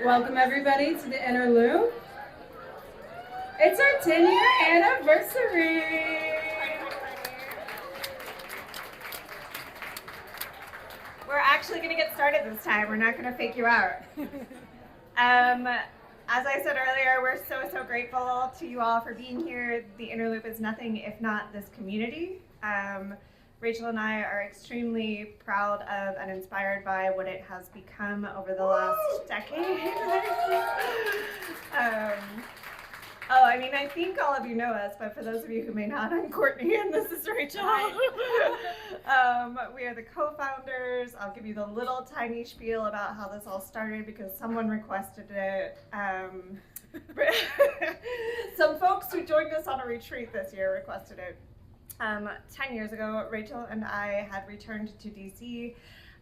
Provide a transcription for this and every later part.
Welcome everybody to the Inner Loop. It's our 10-year anniversary. We're actually going to get started this time. We're not going to fake you out. As I said earlier, we're so grateful to you all for being here. The Inner Loop is nothing if not this community. Rachel and I are extremely proud of and inspired by what it has become over the last decade. I think all of you know us, but for those of you who may not, I'm Courtney and this is Rachel. We are the co-founders. I'll give you the little tiny spiel about how this all started because someone requested it. Some folks who joined us on a retreat this year requested it. 10 years ago, Rachel and I had returned to DC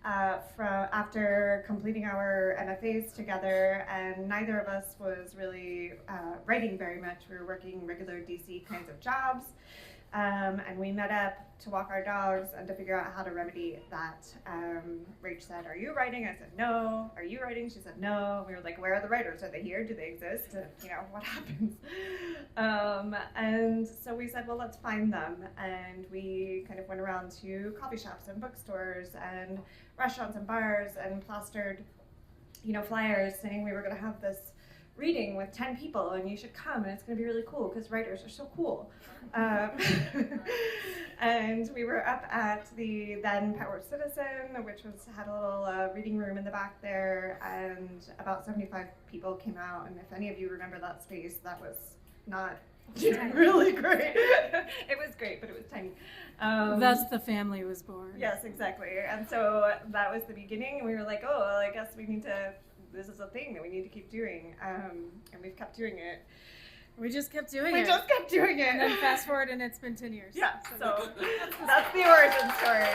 after completing our MFAs together, and neither of us was really writing very much. We were working regular DC kinds of jobs, and we met up to walk our dogs and to figure out how to remedy that. Rach said, "Are you writing?" I said, "No." "Are you writing?" She said, "No." We were like, "Where are the writers? Are they here? Do they exist? And, what happens?" And so we said, well, let's find them. And we kind of went around to coffee shops and bookstores and restaurants and bars and plastered, flyers saying we were going to have this reading with 10 people and you should come and it's going to be really cool because writers are so cool. And we were up at the then Power Citizen, which had a little reading room in the back there, and about 75 people came out. And if any of you remember that space, that was not really great. It was great, but it was tiny. Thus the family was born. Yes, exactly. And so that was the beginning. And we were like, oh, well, I guess this is a thing that we need to keep doing. And we've kept doing it. We just kept doing it. We just kept doing it. And then fast forward and it's been 10 years. Yeah, so that's the origin story.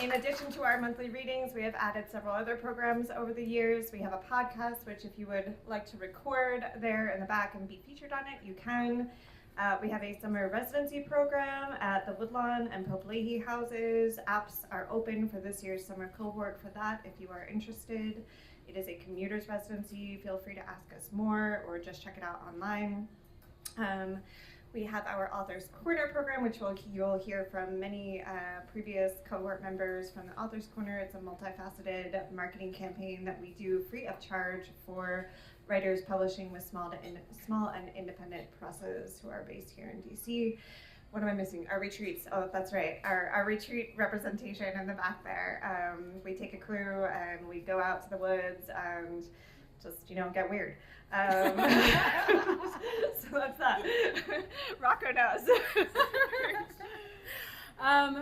In addition to our monthly readings, we have added several other programs over the years. We have a podcast, which if you would like to record there in the back and be featured on it, you can. We have a summer residency program at the Woodlawn and Pope Leahy houses. Apps are open for this year's summer cohort for that if you are interested. It is a commuter's residency. Feel free to ask us more or just check it out online. We have our Authors Corner program, which you'll hear from many previous cohort members from the Authors Corner. It's a multifaceted marketing campaign that we do free of charge for writers publishing with small and independent presses who are based here in DC. What am I missing? Our retreats. Oh, that's right. Our retreat representation in the back there. We take a crew and we go out to the woods and just, get weird. So that's that. Rocco knows.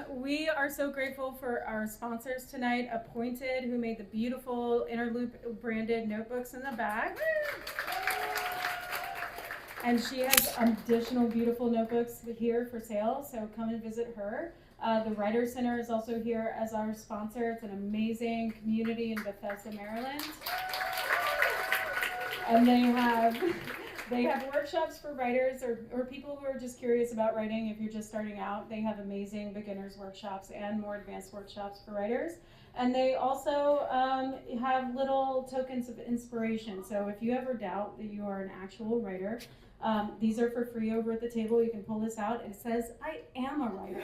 We are so grateful for our sponsors tonight, Appointed, who made the beautiful Inner Loop branded notebooks in the back. And she has additional beautiful notebooks here for sale, so come and visit her. The Writers Center is also here as our sponsor. It's an amazing community in Bethesda, Maryland. And they have workshops for writers or people who are just curious about writing. If you're just starting out, they have amazing beginners workshops and more advanced workshops for writers. And they also have little tokens of inspiration. So if you ever doubt that you are an actual writer, these are for free over at the table. You can pull this out. It says, "I am a writer."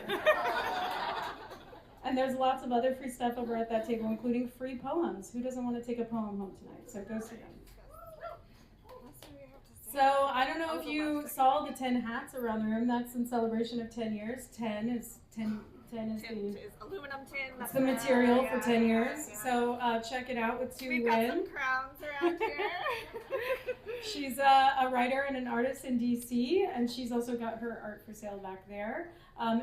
And there's lots of other free stuff over at that table, including free poems. Who doesn't want to take a poem home tonight? So go see them. So I don't know if you saw the 10 hats around the room. That's in celebration of 10 years. 10 is aluminum tin. That's the material for 10 years. So check it out with Thu Nguyen. We've got some crowns around here. She's a writer and an artist in DC, and she's also got her art for sale back there.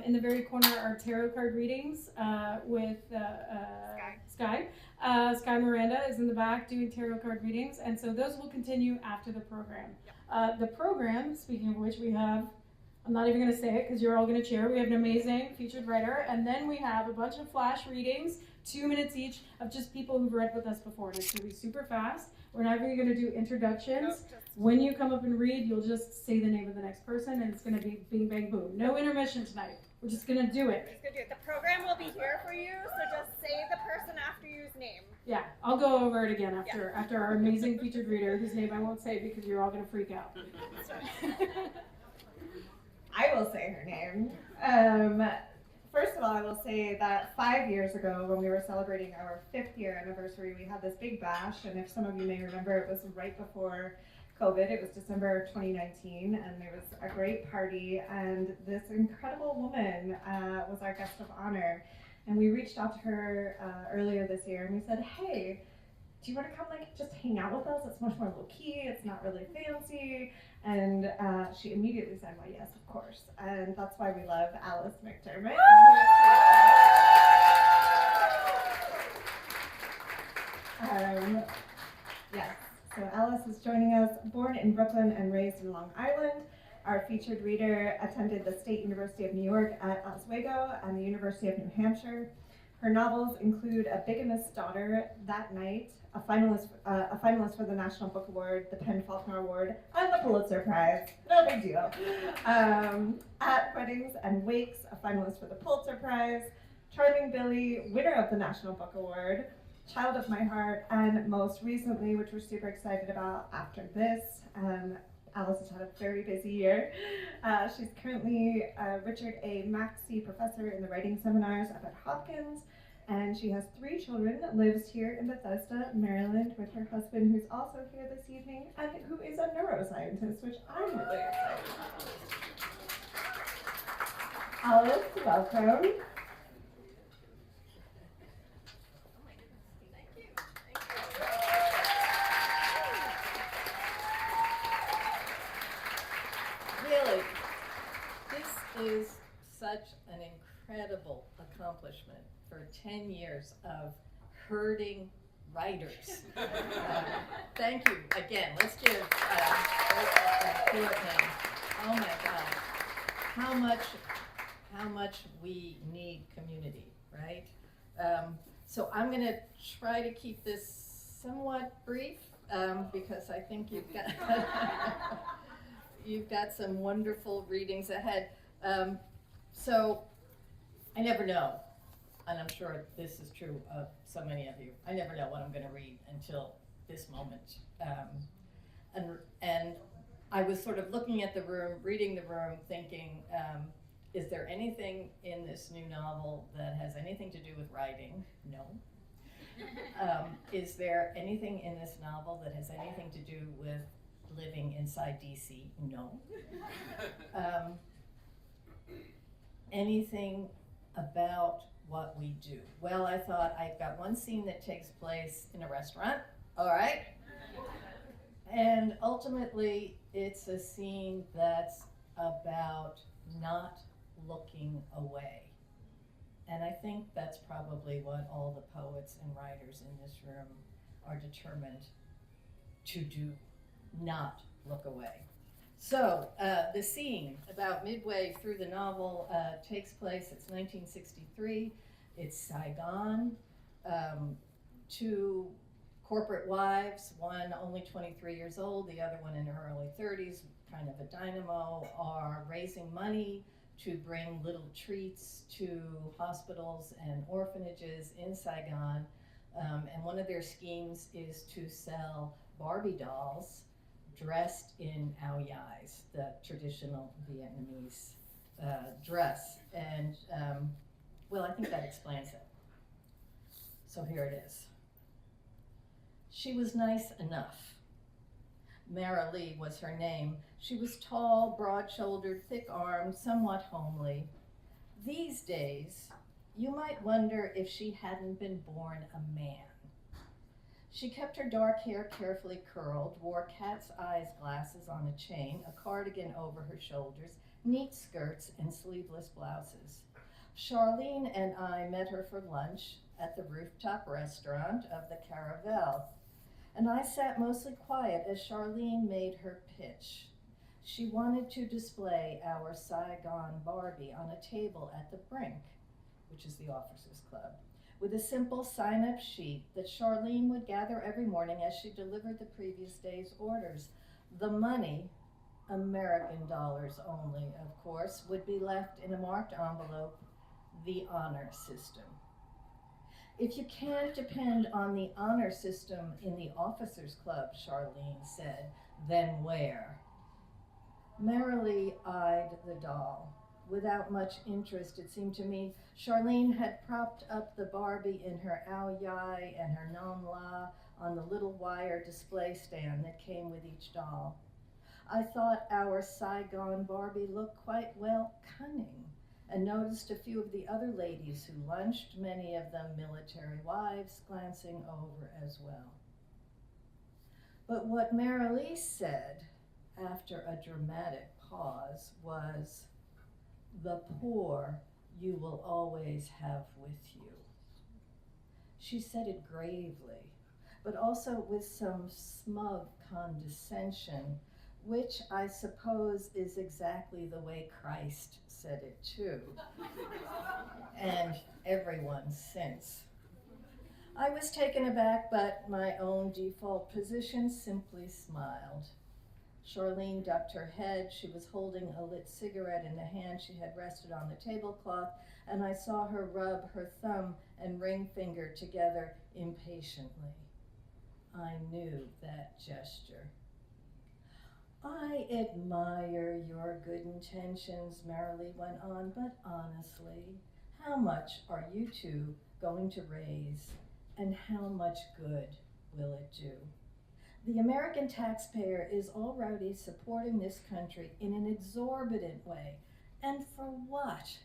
In the very corner are tarot card readings with Skye. Skye Marinda is in the back doing tarot card readings, and so those will continue after the program. The program, speaking of which, we have, I'm not even going to say it because you're all going to cheer, we have an amazing featured writer, and then we have a bunch of flash readings, 2 minutes each, of just people who've read with us before, and it's going to be super fast. We're not even going to do introductions. When you come up and read, you'll just say the name of the next person, and it's going to be bing, bang, boom. No intermission tonight. We're just gonna do it. We're just gonna do it. The program will be here for you, so just say the person after you's name. Yeah, I'll go over it again after our amazing featured reader, whose name I won't say because you're all gonna freak out. I will say her name. First of all, I will say that 5 years ago, when we were celebrating our 5th year anniversary, we had this big bash, and if some of you may remember, it was right before COVID. It was December of 2019, and there was a great party, and this incredible woman was our guest of honor. And we reached out to her earlier this year, and we said, hey, do you want to come just hang out with us? It's much more low-key, it's not really fancy. And she immediately said, well, yes, of course. And that's why we love Alice McDermott. Yes, so Alice is joining us, born in Brooklyn and raised in Long Island. Our featured reader attended the State University of New York at Oswego and the University of New Hampshire. Her novels include A Bigamist Daughter, That Night, a finalist for the National Book Award, the Penn Faulkner Award, and the Pulitzer Prize. No big deal. At Weddings and Wakes, a finalist for the Pulitzer Prize, Charming Billy, winner of the National Book Award, Child of My Heart, and most recently, which we're super excited about after this, Alice has had a very busy year. She's currently a Richard A. Maxey Professor in the Writing Seminars up at Hopkins, and she has 3 children, lives here in Bethesda, Maryland, with her husband, who's also here this evening, and who is a neuroscientist, which I'm really excited about. Alice, welcome. Really, this is such an incredible accomplishment for 10 years of herding writers. Thank you again. Let's give Courtney. Oh my God, how much we need community, right? So I'm going to try to keep this somewhat brief because I think you've got some wonderful readings ahead. So I never know, and I'm sure this is true of so many of you, I never know what I'm going to read until this moment. And I was sort of looking at the room, reading the room, thinking, is there anything in this new novel that has anything to do with writing? No. Is there anything in this novel that has anything to do with living inside DC? No. Anything about what we do? Well, I thought I've got one scene that takes place in a restaurant, all right? And ultimately, it's a scene that's about not looking away. And I think that's probably what all the poets and writers in this room are determined to do. Not look away. So the scene, about midway through the novel, takes place, it's 1963, it's Saigon. 2 corporate wives, one only 23 years old, the other one in her early 30s, kind of a dynamo, are raising money to bring little treats to hospitals and orphanages in Saigon. And one of their schemes is to sell Barbie dolls dressed in ao dais, the traditional Vietnamese dress. And, well, I think that explains it. So here it is. She was nice enough. Mara Lee was her name. She was tall, broad-shouldered, thick-armed, somewhat homely. These days, you might wonder if she hadn't been born a man. She kept her dark hair carefully curled, wore cat's eyes glasses on a chain, a cardigan over her shoulders, neat skirts, and sleeveless blouses. Charlene and I met her for lunch at the rooftop restaurant of the Caravel, and I sat mostly quiet as Charlene made her pitch. She wanted to display our Saigon Barbie on a table at the Brink, which is the Officers Club, with a simple sign-up sheet that Charlene would gather every morning as she delivered the previous day's orders. The money American dollars only, of course, would be left in a marked envelope, the honor system. If you can't depend on the honor system in the officers' club, Charlene said, then where? Merrily eyed the doll. Without much interest, it seemed to me, Charlene had propped up the Barbie in her ao yai and her non la on the little wire display stand that came with each doll. I thought our Saigon Barbie looked quite well cunning, and noticed a few of the other ladies who lunched, many of them military wives, glancing over as well. But what Marilee said, after a dramatic pause, was, "The poor you will always have with you." She said it gravely, but also with some smug condescension, which I suppose is exactly the way Christ said it too, and everyone since. I was taken aback, but my own default position simply smiled. Charlene ducked her head. She was holding a lit cigarette in the hand she had rested on the tablecloth, and I saw her rub her thumb and ring finger together impatiently. I knew that gesture. "I admire your good intentions," Marilee went on, "but honestly, how much are you two going to raise, and how much good will it do? The American taxpayer is already supporting this country in an exorbitant way, and for what?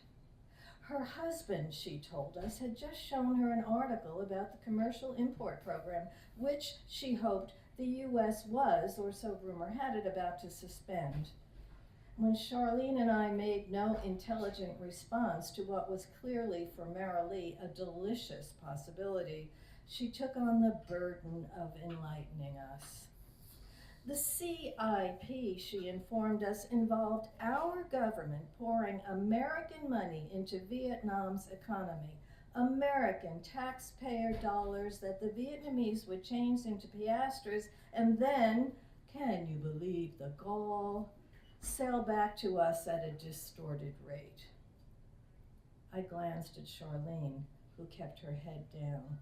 Her husband, she told us, had just shown her an article about the commercial import program, which she hoped the U.S. was, or so rumor had it, about to suspend. When Charlene and I made no intelligent response to what was clearly for Marilee a delicious possibility, she took on the burden of enlightening us. The CIP, she informed us, involved our government pouring American money into Vietnam's economy, American taxpayer dollars that the Vietnamese would change into piastres and then, can you believe the gall, sell back to us at a distorted rate. I glanced at Charlene, who kept her head down.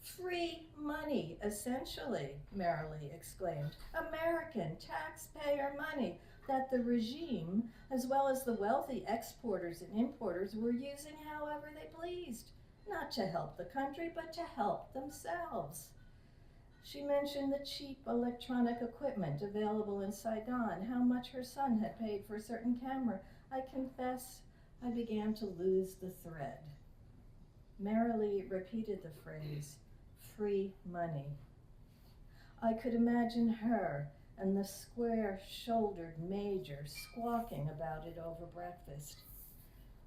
"Free money, essentially," Marilee exclaimed. "American taxpayer money that the regime, as well as the wealthy exporters and importers, were using however they pleased, not to help the country, but to help themselves." She mentioned the cheap electronic equipment available in Saigon, how much her son had paid for a certain camera. I confess I began to lose the thread. Marilee repeated the phrase, "free money." I could imagine her and the square-shouldered major squawking about it over breakfast.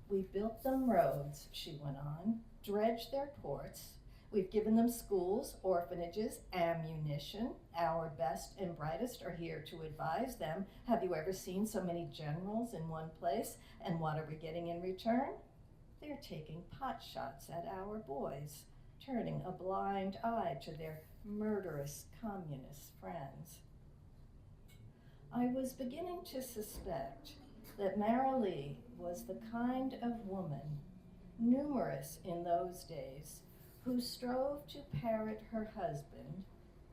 "We built them roads," she went on, "dredged their ports. We've given them schools, orphanages, ammunition. Our best and brightest are here to advise them. Have you ever seen so many generals in one place? And what are we getting in return? They're taking pot shots at our boys, turning a blind eye to their murderous communist friends." I was beginning to suspect that Marilee was the kind of woman, numerous in those days, who strove to parrot her husband,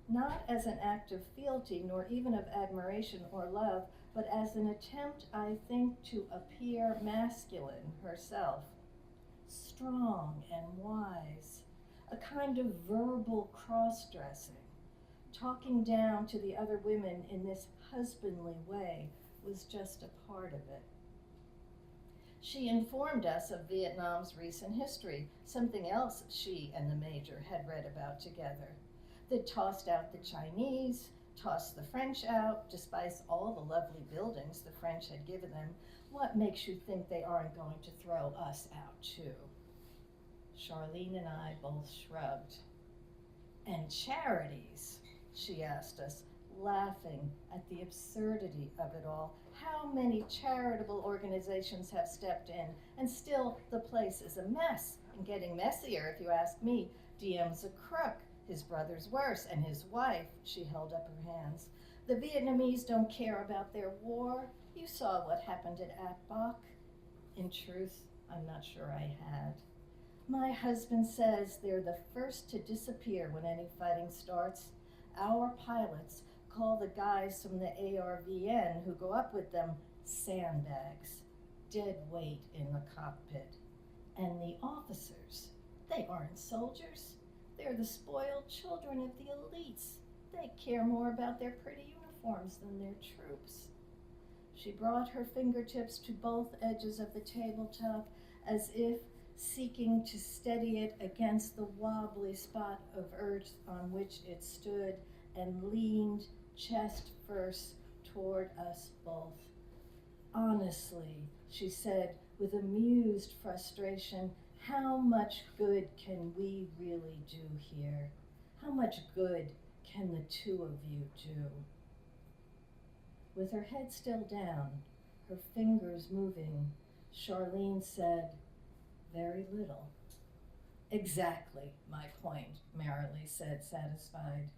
not as an act of fealty nor even of admiration or love, but as an attempt, I think, to appear masculine herself, strong and wise, a kind of verbal cross-dressing. Talking down to the other women in this husbandly way was just a part of it. She informed us of Vietnam's recent history, something else she and the Major had read about together. They'd tossed out the Chinese, tossed the French out, despite all the lovely buildings the French had given them. What makes you think they aren't going to throw us out too? Charlene and I both shrugged. "And charities?" she asked us, laughing at the absurdity of it all. "How many charitable organizations have stepped in, and still the place is a mess, and getting messier if you ask me. DM's a crook, his brother's worse, and his wife," she held up her hands, The Vietnamese don't care about their war. You saw what happened at Atbach. In truth, I'm not sure I had. My husband says they're the first to disappear when any fighting starts. Our pilots call the guys from the ARVN who go up with them sandbags, dead weight in the cockpit. And the officers, they aren't soldiers. They're the spoiled children of the elites. They care more about their pretty uniforms than their troops. She brought her fingertips to both edges of the tabletop as if seeking to steady it against the wobbly spot of earth on which it stood, and leaned chest first toward us both. Honestly, she said with amused frustration, how much good can we really do here? How much good can the two of you do? With her head still down, her fingers moving, Charlene said, very little. Exactly my point, Marilee said, satisfied.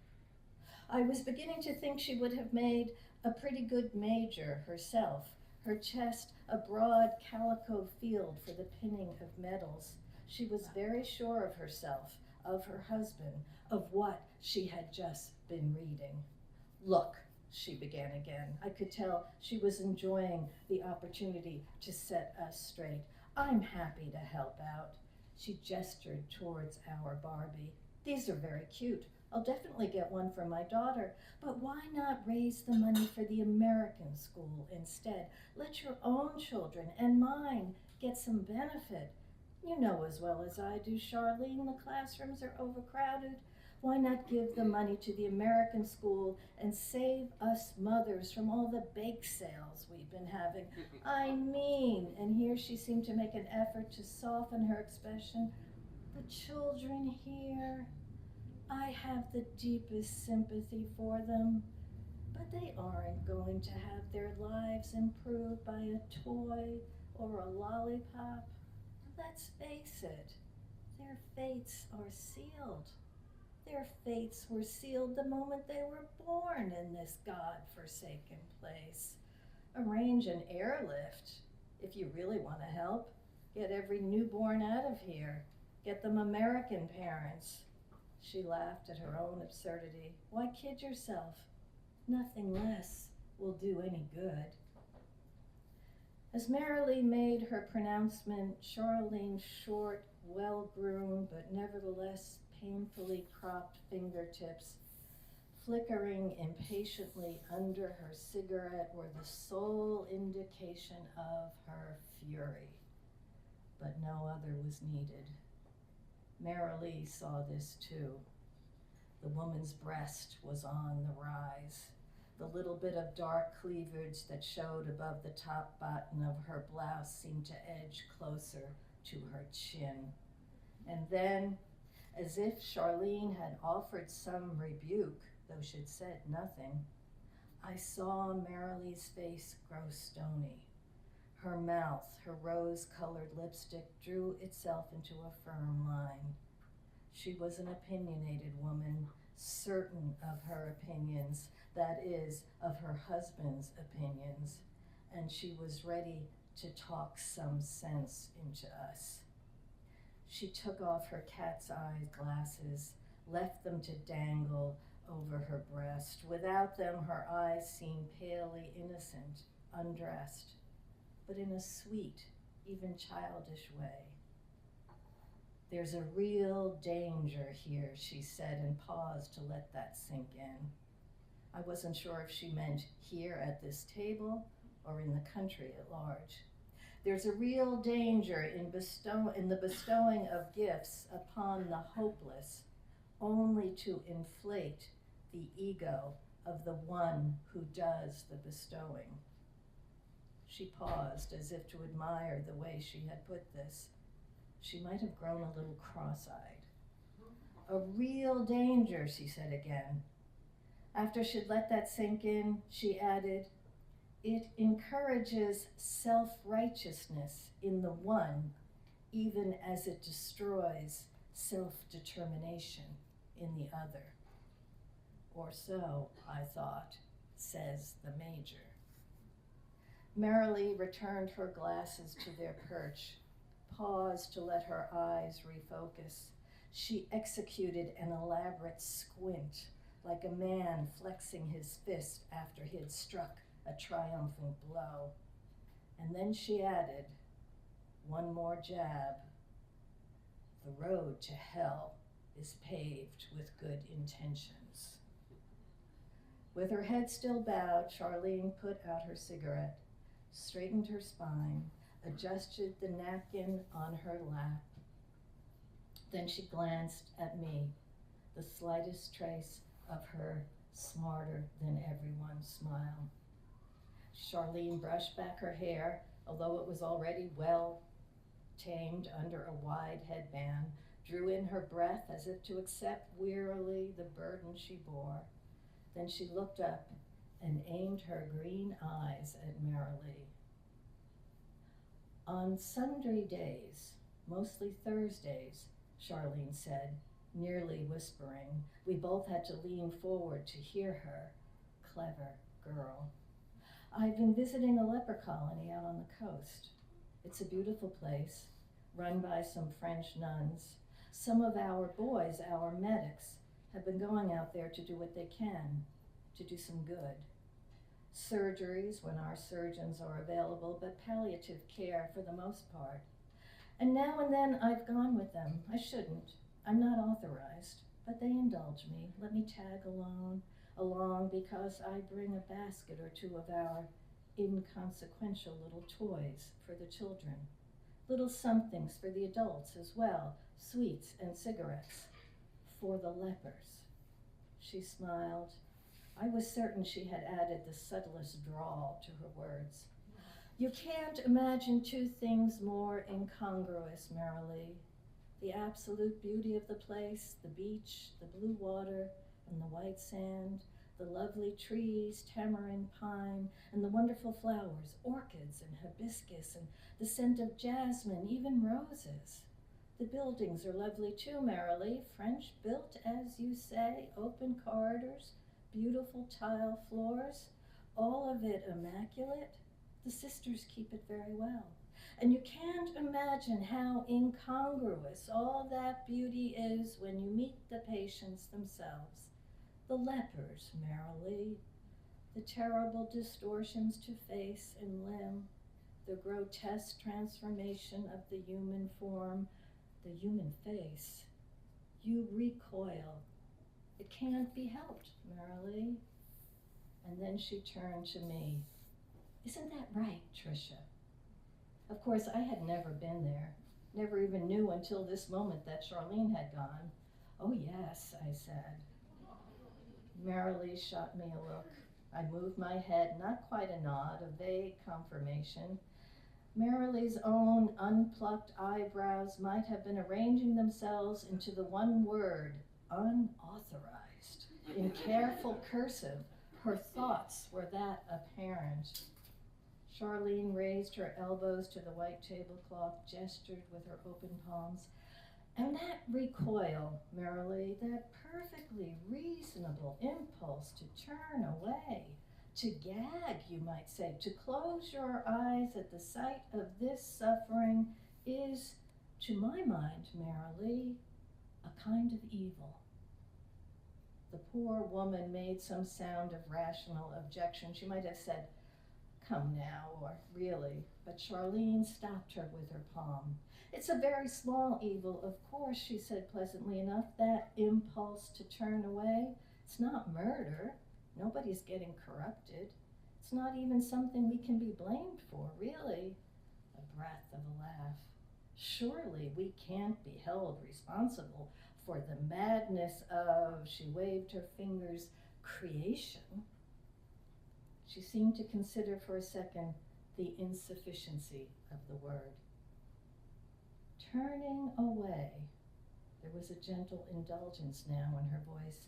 I was beginning to think she would have made a pretty good major herself, her chest a broad calico field for the pinning of medals. She was very sure of herself, of her husband, of what she had just been reading. Look, she began again. I could tell she was enjoying the opportunity to set us straight. I'm happy to help out. She gestured towards our Barbie. These are very cute. I'll definitely get one for my daughter, but why not raise the money for the American school instead? Let your own children and mine get some benefit. You know as well as I do, Charlene, the classrooms are overcrowded. Why not give the money to the American school and save us mothers from all the bake sales we've been having? I mean, and here she seemed to make an effort to soften her expression, the children here, I have the deepest sympathy for them, but they aren't going to have their lives improved by a toy or a lollipop. Let's face it, their fates are sealed. Their fates were sealed the moment they were born in this God-forsaken place. Arrange an airlift if you really want to help. Get every newborn out of here. Get them American parents. She laughed at her own absurdity. Why kid yourself? Nothing less will do any good. As Marilee made her pronouncement, Charlene's short, well-groomed, but nevertheless painfully cropped fingertips, flickering impatiently under her cigarette, were the sole indication of her fury. But no other was needed. Marilee saw this too. The woman's breast was on the rise. The little bit of dark cleavage that showed above the top button of her blouse seemed to edge closer to her chin. And then, as if Charlene had offered some rebuke, though she'd said nothing, I saw Marilee's face grow stony. Her mouth, her rose-colored lipstick, drew itself into a firm line. She was an opinionated woman, certain of her opinions, that is, of her husband's opinions, and she was ready to talk some sense into us. She took off her cat's eye glasses, left them to dangle over her breast. Without them, her eyes seemed palely innocent, undressed, but in a sweet, even childish way. There's a real danger here, she said, and paused to let that sink in. I wasn't sure if she meant here at this table or in the country at large. There's a real danger in the bestowing of gifts upon the hopeless, only to inflate the ego of the one who does the bestowing. She paused as if to admire the way she had put this. She might have grown a little cross-eyed. A real danger, she said again. After she'd let that sink in, she added, it encourages self-righteousness in the one, even as it destroys self-determination in the other. Or so, I thought. says the major. Merrily returned her glasses to their perch, paused to let her eyes refocus. She executed an elaborate squint, like a man flexing his fist after he had struck a triumphant blow. And then she added, one more jab. The road to hell is paved with good intentions. With her head still bowed, Charlene put out her cigarette, straightened her spine, adjusted the napkin on her lap. Then she glanced at me, the slightest trace of her smarter than everyone smile. Charlene brushed back her hair, although it was already well tamed under a wide headband, drew in her breath as if to accept wearily the burden she bore. Then she looked up and aimed her green eyes at Merrily. On sundry days, mostly Thursdays, Charlene said, nearly whispering. We both had to lean forward to hear her. Clever girl. I've been visiting a leper colony out on the coast. It's a beautiful place, run by some French nuns. Some of our boys, our medics, have been going out there to do what they can, to do some good. Surgeries when our surgeons are available, but palliative care for the most part. And now and then I've gone with them. I shouldn't. I'm not authorized, but they indulge me, let me tag along because I bring a basket or two of our inconsequential little toys for the children. Little somethings for the adults as well, sweets and cigarettes, for the lepers. She smiled. I was certain she had added the subtlest drawl to her words. You can't imagine two things more incongruous, Merrily. The absolute beauty of the place, the beach, the blue water, and the white sand, the lovely trees, tamarind, pine, and the wonderful flowers, orchids and hibiscus, and the scent of jasmine, even roses. The buildings are lovely too, Merrily, French built, as you say, open corridors, beautiful tile floors, all of it immaculate. The sisters keep it very well. And you can't imagine how incongruous all that beauty is when you meet the patients themselves. The lepers, Merrily, the terrible distortions to face and limb, the grotesque transformation of the human form, the human face. You recoil. It can't be helped, Merrily. And then she turned to me. Isn't that right, Tricia? Of course, I had never been there, never even knew until this moment that Charlene had gone. Oh yes, I said. Merrily shot me a look. I moved my head, not quite a nod, a vague confirmation. Merrily's own unplucked eyebrows might have been arranging themselves into the one word, unauthorized. In careful cursive, her thoughts were that apparent. Charlene raised her elbows to the white tablecloth, gestured with her open palms. And that recoil, Merrily, that perfectly reasonable impulse to turn away, to gag, you might say, to close your eyes at the sight of this suffering is, to my mind, Merrily, a kind of evil. The poor woman made some sound of rational objection. She might have said, come now, or really, but Charlene stopped her with her palm. It's a very small evil, of course, she said pleasantly enough, that impulse to turn away. It's not murder. Nobody's getting corrupted. It's not even something we can be blamed for, really. A breath of a laugh. Surely we can't be held responsible for the madness of, she waved her fingers, creation. She seemed to consider for a second the insufficiency of the word. Turning away. There was a gentle indulgence now in her voice.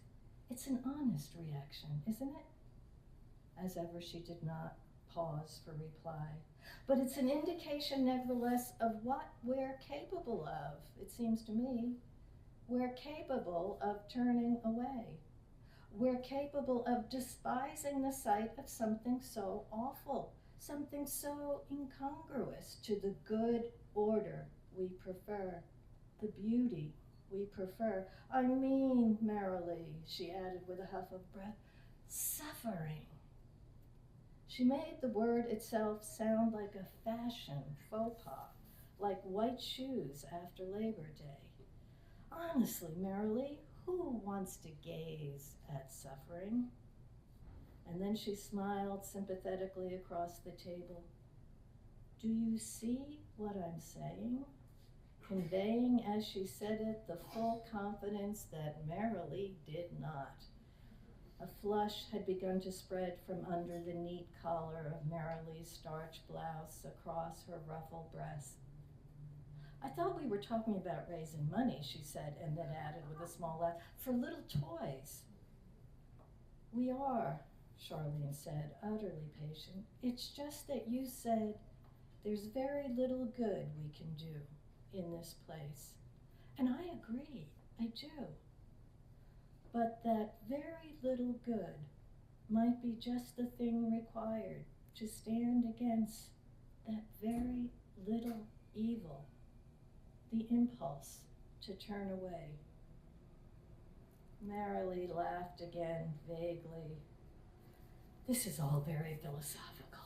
It's an honest reaction, isn't it? As ever, she did not pause for reply. But it's an indication, nevertheless, of what we're capable of, it seems to me. We're capable of turning away. we're capable of despising the sight of something so awful, something so incongruous to the good order we prefer, the beauty we prefer. I mean, merrily, she added with a huff of breath, suffering. She made the word itself sound like a fashion faux pas, like white shoes after Labor Day. Honestly, merrily, who wants to gaze at suffering? And then she smiled sympathetically across the table. Do you see what I'm saying? Conveying, as she said it, the full confidence that merrily did not. A flush had begun to spread from under the neat collar of Merrily's starch blouse across her ruffled breast. I thought we were talking about raising money, she said, and then added with a small laugh, for little toys. We are, Charlene said, utterly patient. It's just that you said there's very little good we can do in this place. And I agree, I do. But that very little good might be just the thing required to stand against that very little evil, the impulse to turn away. Merrily laughed again, vaguely. This is all very philosophical.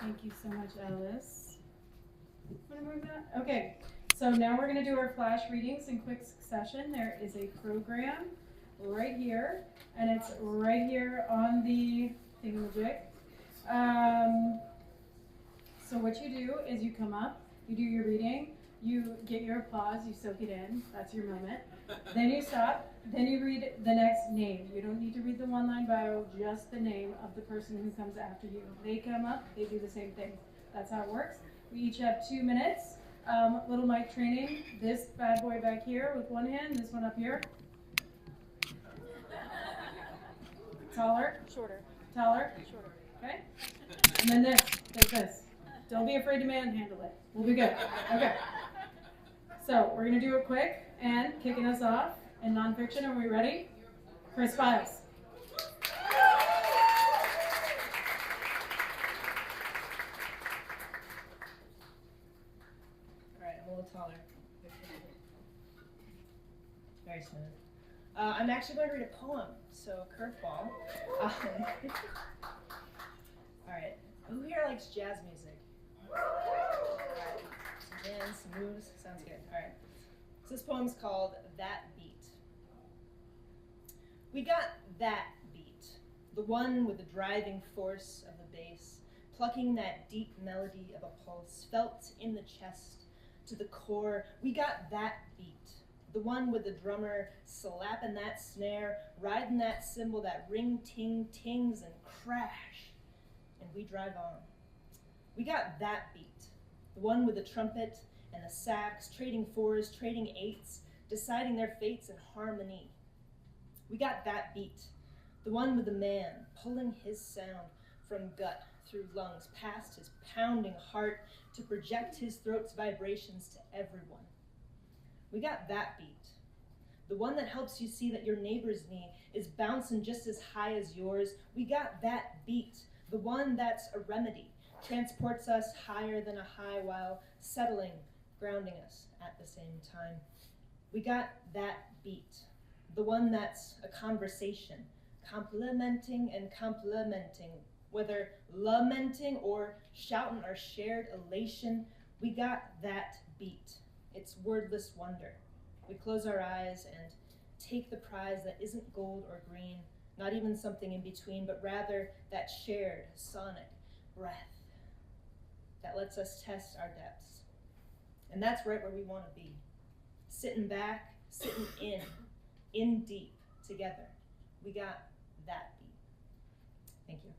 Thank you so much, Alice. Want to move that? Okay, so now we're going to do our flash readings in quick succession. There is a program right here, and it's right here on the thingamajig. So what you do is you come up, you do your reading, you get your applause, you soak it in, that's your moment. Then you stop, then you read the next name. You don't need to read the one-line bio, just the name of the person who comes after you. They come up, they do the same thing. That's how it works. We each have 2 minutes. Little mic training. This bad boy back here with one hand, this one up here. Taller. Shorter. Taller. Shorter. Okay? And then this, like this. Don't be afraid to manhandle it. We'll be good. Okay. So we're gonna do it quick, and kicking us off in nonfiction. Are we ready? Chris Biles. All right, I'm a little taller. Very smooth. I'm actually going to read a poem, so curveball. All right. Who here likes jazz music? All right. Some jazz, some moves. Sounds good. All right. So this poem's called That Beat. We got that beat, the one with the driving force of the bass, plucking that deep melody of a pulse, felt in the chest, to the core. We got that beat, the one with the drummer slapping that snare, riding that cymbal, that ring ting tings and crash, and we drive on. We got that beat, the one with the trumpet and the sax, trading fours, trading eights, deciding their fates in harmony. We got that beat, the one with the man pulling his sound from gut through lungs, past his pounding heart to project his throat's vibrations to everyone. We got that beat, the one that helps you see that your neighbor's knee is bouncing just as high as yours. We got that beat, the one that's a remedy, transports us higher than a high while settling, grounding us at the same time. We got that beat, the one that's a conversation, complimenting and complimenting, whether lamenting or shouting our shared elation. We got that beat. It's wordless wonder. We close our eyes and take the prize that isn't gold or green, not even something in between, but rather that shared sonic breath that lets us test our depths. And that's right where we want to be. Sitting back, sitting in deep, together. We got that beat. Thank you.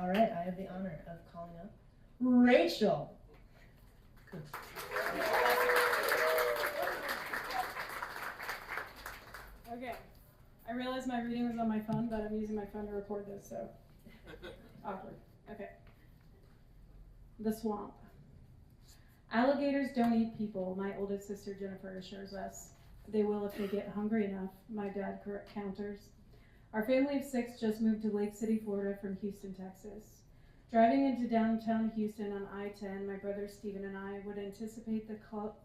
All right, I have the honor of calling up Rachel. Okay. I realized my reading was on my phone, but I'm using my phone to record this, so awkward. Okay. The swamp. Alligators don't eat people, my oldest sister Jennifer assures us. They will if they get hungry enough, my dad counters. Our family of 6 just moved to Lake City, Florida from Houston, Texas. Driving into downtown Houston on I-10, my brother Stephen and I would anticipate the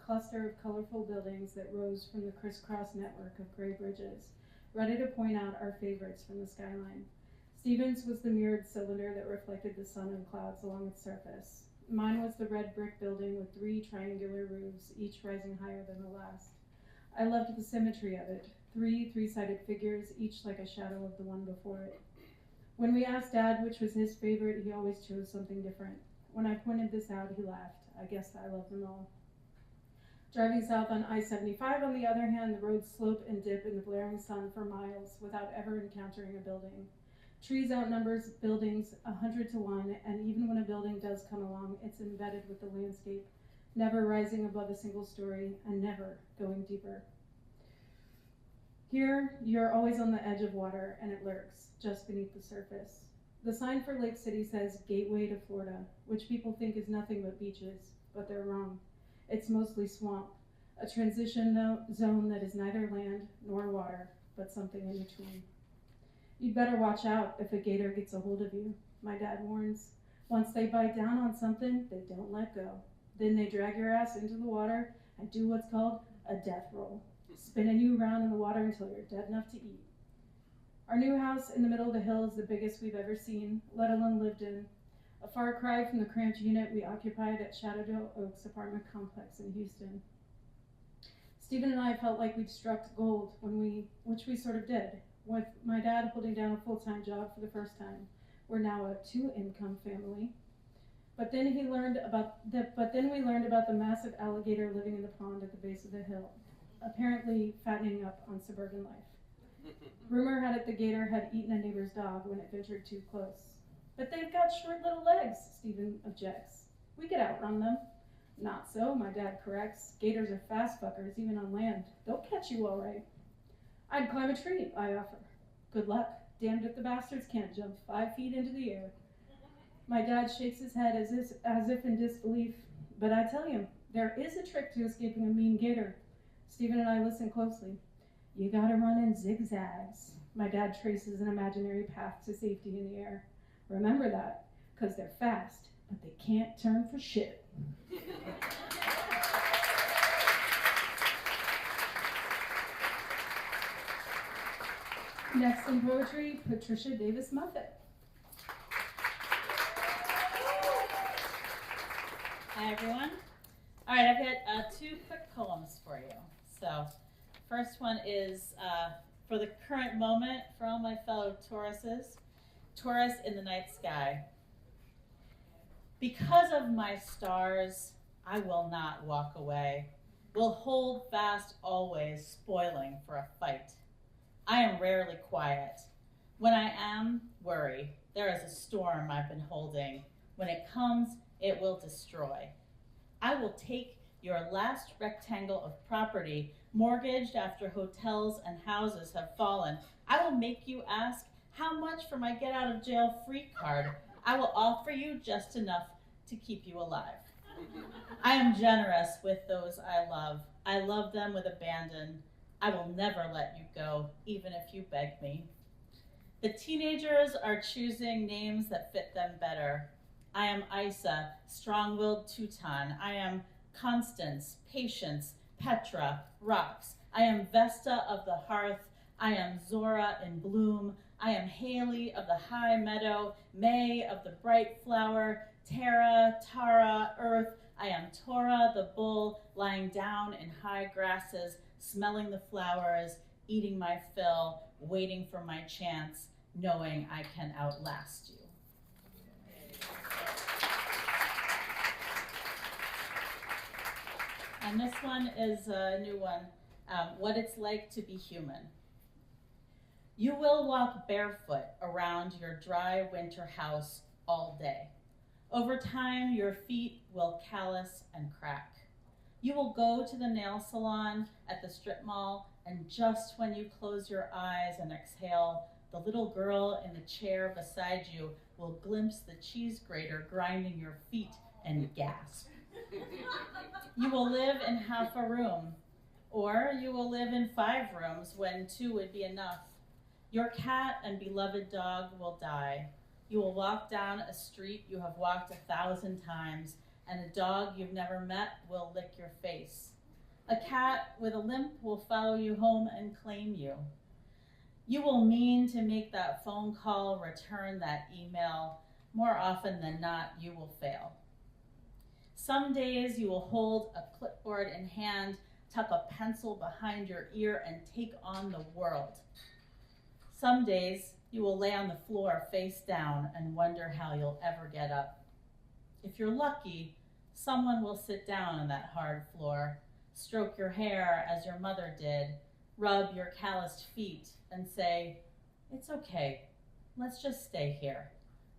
cluster of colorful buildings that rose from the crisscross network of gray bridges, ready to point out our favorites from the skyline. Stephen's was the mirrored cylinder that reflected the sun and clouds along its surface. Mine was the red brick building with 3 triangular roofs, each rising higher than the last. I loved the symmetry of it, 3 three-sided figures, each like a shadow of the one before it. When we asked Dad which was his favorite, he always chose something different. When I pointed this out, he laughed. I guess I love them all. Driving south on I-75, on the other hand, the roads slope and dip in the blaring sun for miles without ever encountering a building. Trees outnumbers buildings 100 to 1, and even when a building does come along, it's embedded with the landscape, never rising above a single story and never going deeper. Here, you're always on the edge of water, and it lurks just beneath the surface. The sign for Lake City says Gateway to Florida, which people think is nothing but beaches, but they're wrong. It's mostly swamp, a transition zone that is neither land nor water, but something in between. You'd better watch out if a gator gets a hold of you, my dad warns. Once they bite down on something, they don't let go. Then they drag your ass into the water and do what's called a death roll, spinning you around in the water until you're dead enough to eat. Our new house in the middle of the hill is the biggest we've ever seen, let alone lived in. A far cry from the cramped unit we occupied at Shadowdale Oaks apartment complex in Houston. Stephen and I felt like we'd struck gold which we sort of did, with my dad holding down a full-time job for the first time. We're now a 2-income family. But then we learned about the massive alligator living in the pond at the base of the hill, apparently fattening up on suburban life. Rumor had it the gator had eaten a neighbor's dog when it ventured too close. But they've got short little legs, Stephen objects. We could outrun them. Not so, my dad corrects. Gators are fast fuckers, even on land. They'll catch you all right. I'd climb a tree, I offer. Good luck. Damned if the bastards can't jump 5 feet into the air. My dad shakes his head as if in disbelief. But I tell you, there is a trick to escaping a mean gator. Stephen and I listen closely. You gotta run in zigzags. My dad traces an imaginary path to safety in the air. Remember that, because they're fast, but they can't turn for shit. Next in poetry, Patricia Davis-Muffett. Hi everyone. All right, I've got 2 quick poems for you. So, first one is for the current moment for all my fellow Tauruses. Taurus in the night sky. Because of my stars, I will not walk away. Will hold fast always, spoiling for a fight. I am rarely quiet. When I am, worry. There is a storm I've been holding. When it comes, it will destroy. I will take your last rectangle of property, mortgaged after hotels and houses have fallen. I will make you ask how much for my get out of jail free card. I will offer you just enough to keep you alive. I am generous with those I love. I love them with abandon. I will never let you go, even if you beg me. The teenagers are choosing names that fit them better. I am Isa, strong-willed Teuton. I am Constance, Patience, Petra, Rocks. I am Vesta of the Hearth. I am Zora in bloom. I am Haley of the high meadow, May of the bright flower, Tara, earth. I am Torah, the bull, lying down in high grasses, smelling the flowers, eating my fill, waiting for my chance, knowing I can outlast you. And this one is a new one, What It's Like to Be Human. You will walk barefoot around your dry winter house, all day. Over time, your feet will callous and crack. You will go to the nail salon at the strip mall, and just when you close your eyes and exhale, the little girl in the chair beside you will glimpse the cheese grater grinding your feet and gasp. You will live in half a room, or you will live in 5 rooms when 2 would be enough. Your cat and beloved dog will die. You will walk down a street you have walked 1,000 times, and a dog you've never met will lick your face. A cat with a limp will follow you home and claim you. You will mean to make that phone call, return that email. More often than not, you will fail. Some days you will hold a clipboard in hand, tuck a pencil behind your ear, and take on the world. Some days you will lay on the floor face down and wonder how you'll ever get up. If you're lucky, someone will sit down on that hard floor, stroke your hair as your mother did, rub your calloused feet, and say, "It's okay, let's just stay here.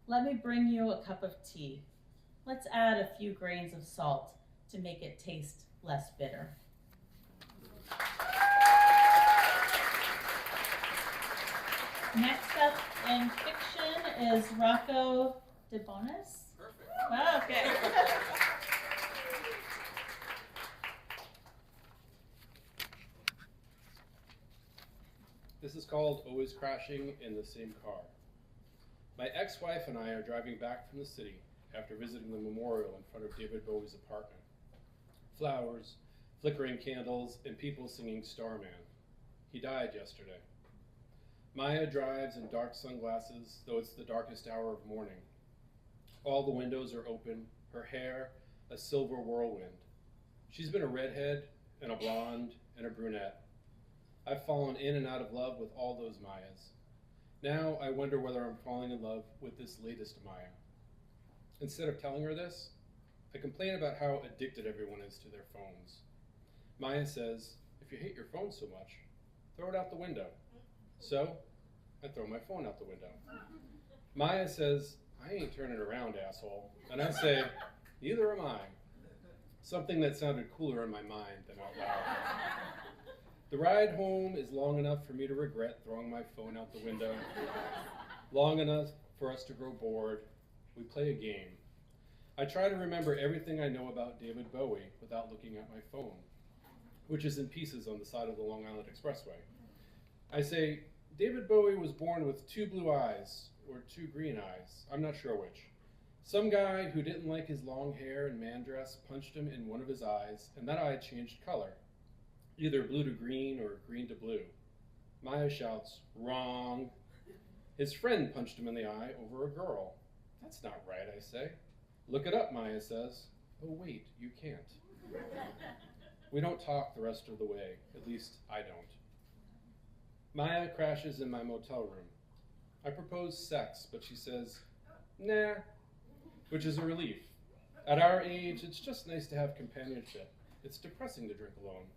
Let me bring you a cup of tea. Let's add a few grains of salt to make it taste less bitter." Next up in fiction is Rocco DeBonis. Perfect. Oh, okay. This is called Always Crashing in the Same Car. My ex-wife and I are driving back from the city after visiting the memorial in front of David Bowie's apartment. Flowers, flickering candles, and people singing Starman. He died yesterday. Maya drives in dark sunglasses, though it's the darkest hour of morning. All the windows are open, her hair a silver whirlwind. She's been a redhead, and a blonde, and a brunette. I've fallen in and out of love with all those Mayas. Now I wonder whether I'm falling in love with this latest Maya. Instead of telling her this, I complain about how addicted everyone is to their phones. Maya says, "If you hate your phone so much, throw it out the window." So, I throw my phone out the window. Maya says, "I ain't turning around, asshole." And I say, "Neither am I." Something that sounded cooler in my mind than out loud. The ride home is long enough for me to regret throwing my phone out the window. Long enough for us to grow bored. We play a game. I try to remember everything I know about David Bowie without looking at my phone, which is in pieces on the side of the Long Island Expressway. I say, David Bowie was born with 2 blue eyes, or 2 green eyes, I'm not sure which. Some guy who didn't like his long hair and man dress punched him in one of his eyes, and that eye changed color, either blue to green or green to blue. Maya shouts, "Wrong." His friend punched him in the eye over a girl. "That's not right," I say. "Look it up," Maya says. "Oh wait, you can't." We don't talk the rest of the way, at least I don't. Maya crashes in my motel room. I propose sex, but she says, "Nah," which is a relief. At our age, it's just nice to have companionship. It's depressing to drink alone.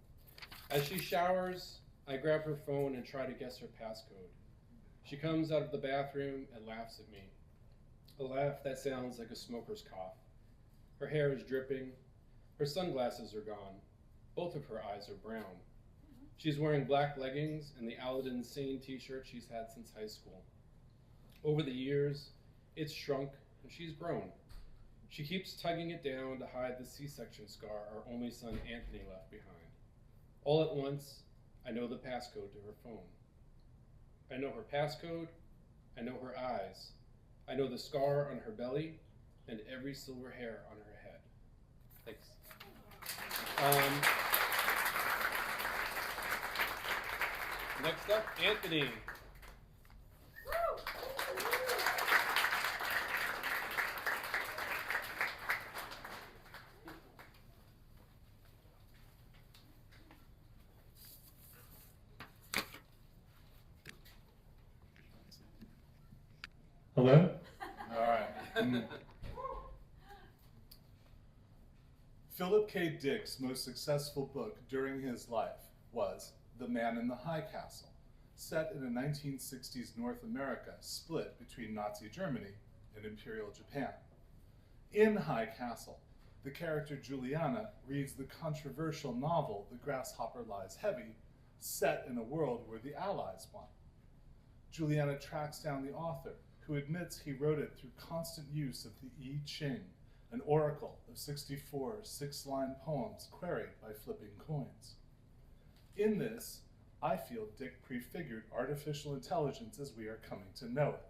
As she showers, I grab her phone and try to guess her passcode. She comes out of the bathroom and laughs at me. A laugh that sounds like a smoker's cough. Her hair is dripping. Her sunglasses are gone. Both of her eyes are brown. She's wearing black leggings and the Aladdin Sane t-shirt she's had since high school. Over the years, it's shrunk and she's grown. She keeps tugging it down to hide the C-section scar our only son Anthony left behind. All at once, I know the passcode to her phone. I know her passcode, I know her eyes, I know the scar on her belly, and every silver hair on her head. Thanks. Next up, Anthony. Hello? All right. Philip K. Dick's most successful book during his life was The Man in the High Castle, set in a 1960s North America split between Nazi Germany in Imperial Japan. In High Castle, the character Juliana reads the controversial novel The Grasshopper Lies Heavy, set in a world where the Allies won. Juliana tracks down the author, who admits he wrote it through constant use of the I Ching, an oracle of 64 six-line poems queried by flipping coins. In this, I feel Dick prefigured artificial intelligence as we are coming to know it.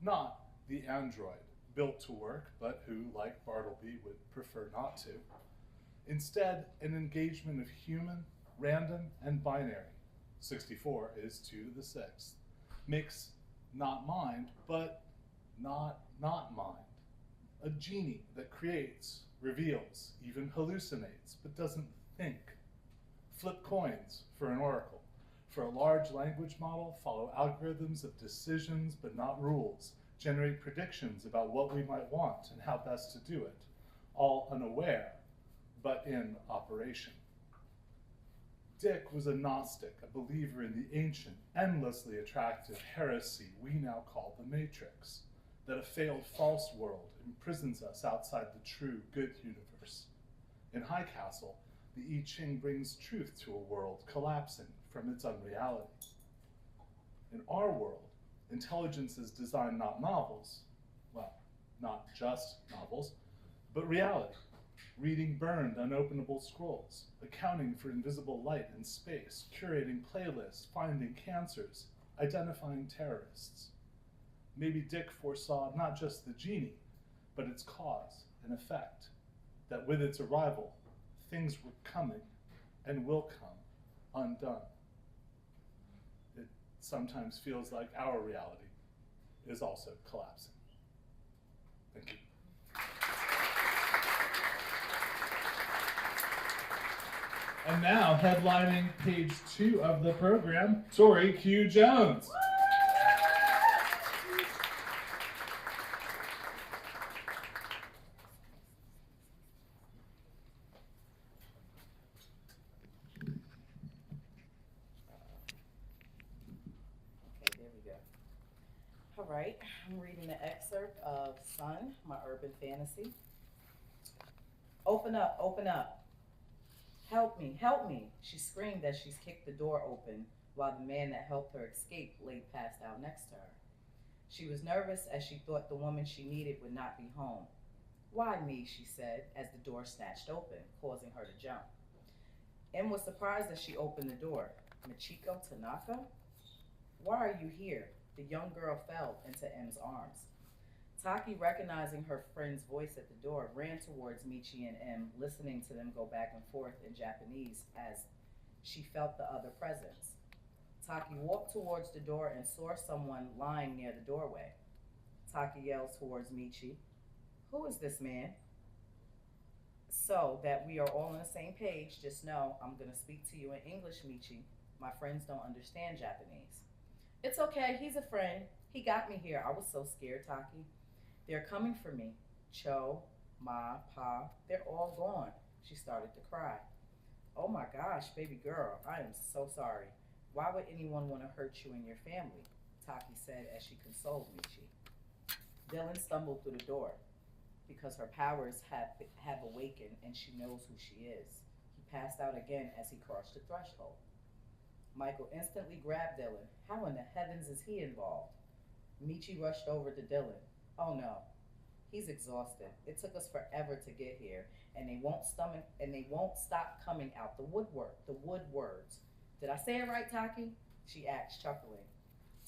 Not the android, built to work, but who, like Bartleby, would prefer not to. Instead, an engagement of human, random, and binary. 64 is 2 to the 6th. Makes not mind, but not mind. A genie that creates, reveals, even hallucinates, but doesn't think. Flip coins for an oracle. For a large language model, follow algorithms of decisions but not rules. Generate predictions about what we might want and how best to do it. All unaware, but in operation. Dick was a Gnostic, a believer in the ancient, endlessly attractive heresy we now call the Matrix, that a failed false world imprisons us outside the true good universe. In High Castle, the I Ching brings truth to a world collapsing from its unreality. In our world, intelligences design not novels, well, not just novels, but reality. Reading burned, unopenable scrolls, accounting for invisible light and space, curating playlists, finding cancers, identifying terrorists. Maybe Dick foresaw not just the genie, but its cause and effect, that with its arrival, things were coming and will come undone. It sometimes feels like our reality is also collapsing. Thank you. And now, headlining page 2 of the program, Torrie Q. Jones. Okay, there we go. All right, I'm reading the excerpt of Sun, my urban fantasy. Open up, open up. Help me, she screamed as she kicked the door open while the man that helped her escape lay passed out next to her. She was nervous as she thought the woman she needed would not be home. Why me, she said as the door snatched open, causing her to jump. M was surprised as she opened the door. Michiko Tanaka? Why are you here? The young girl fell into M's arms. Taki, recognizing her friend's voice at the door, ran towards Michi and M, listening to them go back and forth in Japanese as she felt the other presence. Taki walked towards the door and saw someone lying near the doorway. Taki yells towards Michi, "Who is this man?" So that we are all on the same page, just know I'm going to speak to you in English, Michi. My friends don't understand Japanese. It's okay, he's a friend. He got me here. I was so scared, Taki. They're coming for me. Cho, Ma, Pa, they're all gone. She started to cry. Oh my gosh, baby girl, I am so sorry. Why would anyone want to hurt you and your family? Taki said as she consoled Michi. Dylan stumbled through the door because her powers have awakened and she knows who she is. He passed out again as he crossed the threshold. Michael instantly grabbed Dylan. How in the heavens is he involved? Michi rushed over to Dylan. Oh no, he's exhausted. It took us forever to get here, and they won't stop coming out the woodwords. Did I say it right, Taki? She asked, chuckling.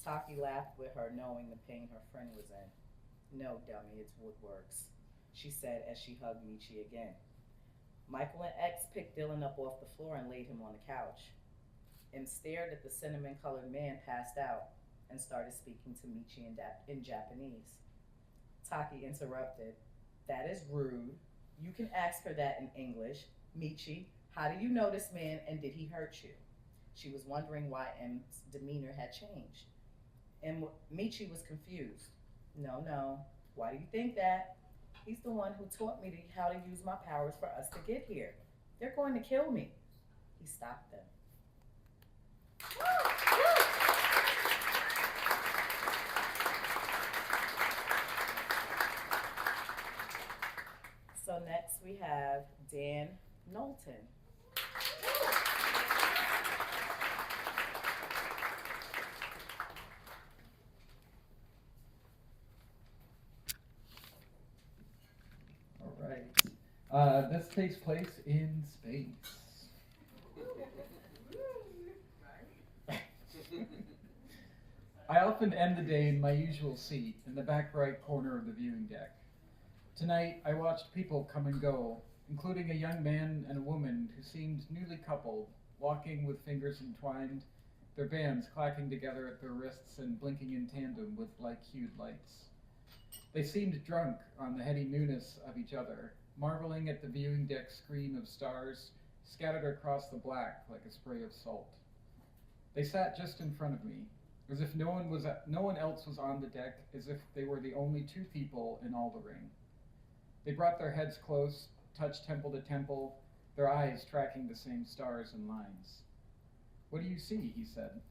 Taki laughed with her, knowing the pain her friend was in. No, dummy, it's woodworks, she said as she hugged Michi again. Michael and X picked Dylan up off the floor and laid him on the couch. And stared at the cinnamon-colored man passed out and started speaking to Michi in Japanese. Taki interrupted. That is rude. You can ask her that in English. Michi, how do you know this man and did he hurt you? She was wondering why M's demeanor had changed. And Michi was confused. No. Why do you think that? He's the one who taught me how to use my powers for us to get here. They're going to kill me. He stopped them. So next we have Dan Knowlton. All right. This takes place in space. I often end the day in my usual seat in the back right corner of the viewing deck. Tonight, I watched people come and go, including a young man and a woman who seemed newly coupled, walking with fingers entwined, their bands clacking together at their wrists and blinking in tandem with like-hued lights. They seemed drunk on the heady newness of each other, marveling at the viewing deck screen of stars scattered across the black like a spray of salt. They sat just in front of me, as if no one else was on the deck, as if they were the only two people in all the ring. They brought their heads close, touched temple to temple, their eyes tracking the same stars and lines. "What do you see?" he said.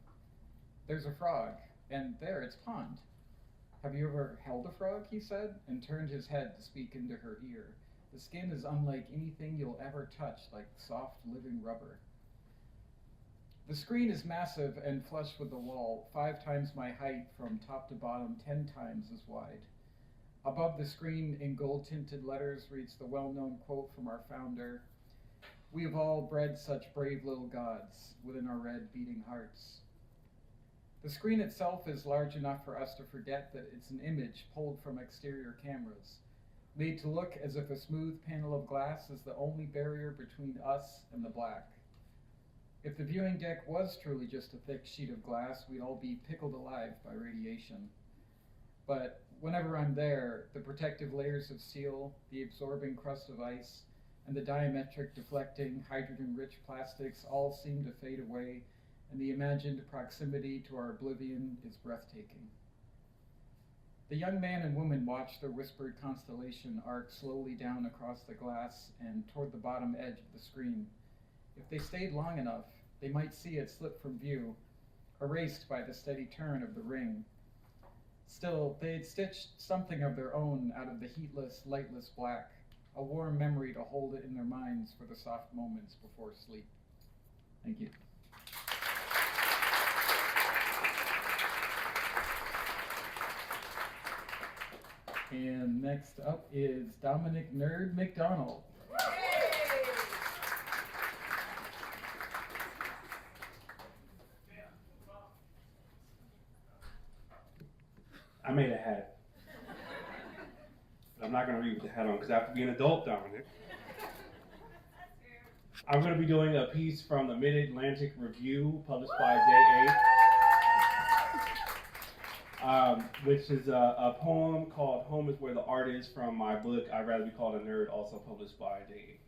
"There's a frog, and there, its pond." "Have you ever held a frog?" he said, and turned his head to speak into her ear. "The skin is unlike anything you'll ever touch, like soft, living rubber." The screen is massive and flush with the wall, 5 times my height from top to bottom, 10 times as wide. Above the screen, in gold-tinted letters, reads the well-known quote from our founder: "We have all bred such brave little gods within our red beating hearts." The screen itself is large enough for us to forget that it's an image pulled from exterior cameras, made to look as if a smooth panel of glass is the only barrier between us and the black. If the viewing deck was truly just a thick sheet of glass, we'd all be pickled alive by radiation. But whenever I'm there, the protective layers of steel, the absorbing crust of ice, and the diametric deflecting hydrogen-rich plastics all seem to fade away, and the imagined proximity to our oblivion is breathtaking. The young man and woman watch their whispered constellation arc slowly down across the glass and toward the bottom edge of the screen. If they stayed long enough, they might see it slip from view, erased by the steady turn of the ring. Still, they had stitched something of their own out of the heatless, lightless black, a warm memory to hold it in their minds for the soft moments before sleep. Thank you. And next up is Dominic Nerd McDonald. I made a hat. But I'm not going to read with the hat on because I have to be an adult, Dominic. I'm going to be doing a piece from the Mid-Atlantic Review, published by J.A., which is a poem called "Home is Where the Art Is" from my book, I'd Rather Be Called a Nerd, also published by J.A.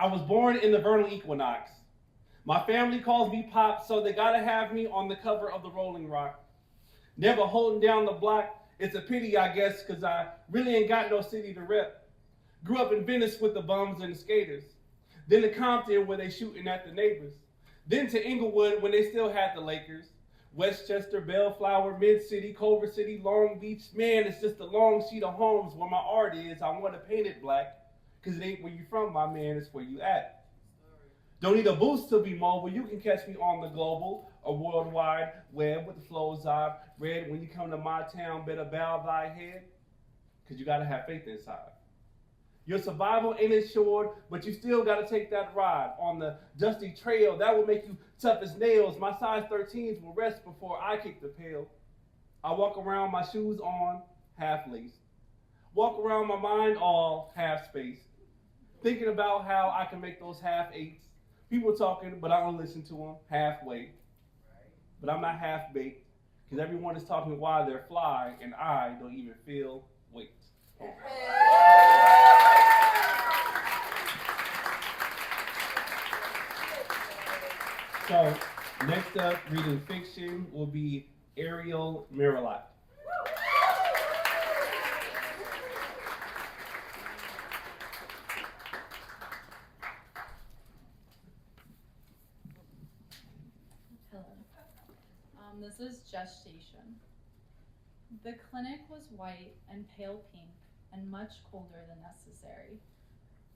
I was born in the vernal equinox. My family calls me Pop, so they gotta have me on the cover of the Rolling Rock. Never holding down the block. It's a pity, I guess, because I really ain't got no city to rep. Grew up in Venice with the bums and the skaters. Then to Compton, where they shooting at the neighbors. Then to Inglewood, when they still had the Lakers. Westchester, Bellflower, Mid-City, Culver City, Long Beach. Man, it's just a long sheet of homes where my art is. I want to paint it black, because it ain't where you from, my man, it's where you at. Don't need a boost to be mobile. You can catch me on the global, a worldwide web with the flows I've read. When you come to my town, better bow thy head, because you got to have faith inside. Your survival ain't assured, but you still got to take that ride on the dusty trail. That will make you tough as nails. My size 13s will rest before I kick the pail. I walk around, my shoes on, half laced. Walk around my mind all half spaced. Thinking about how I can make those half eights. People talking, but I don't listen to them halfway. But I'm not half baked, because everyone is talking why they're fly, and I don't even feel weight. So, next up, reading fiction will be Aeriel Merillat. This is gestation. The clinic was white and pale pink, and much colder than necessary.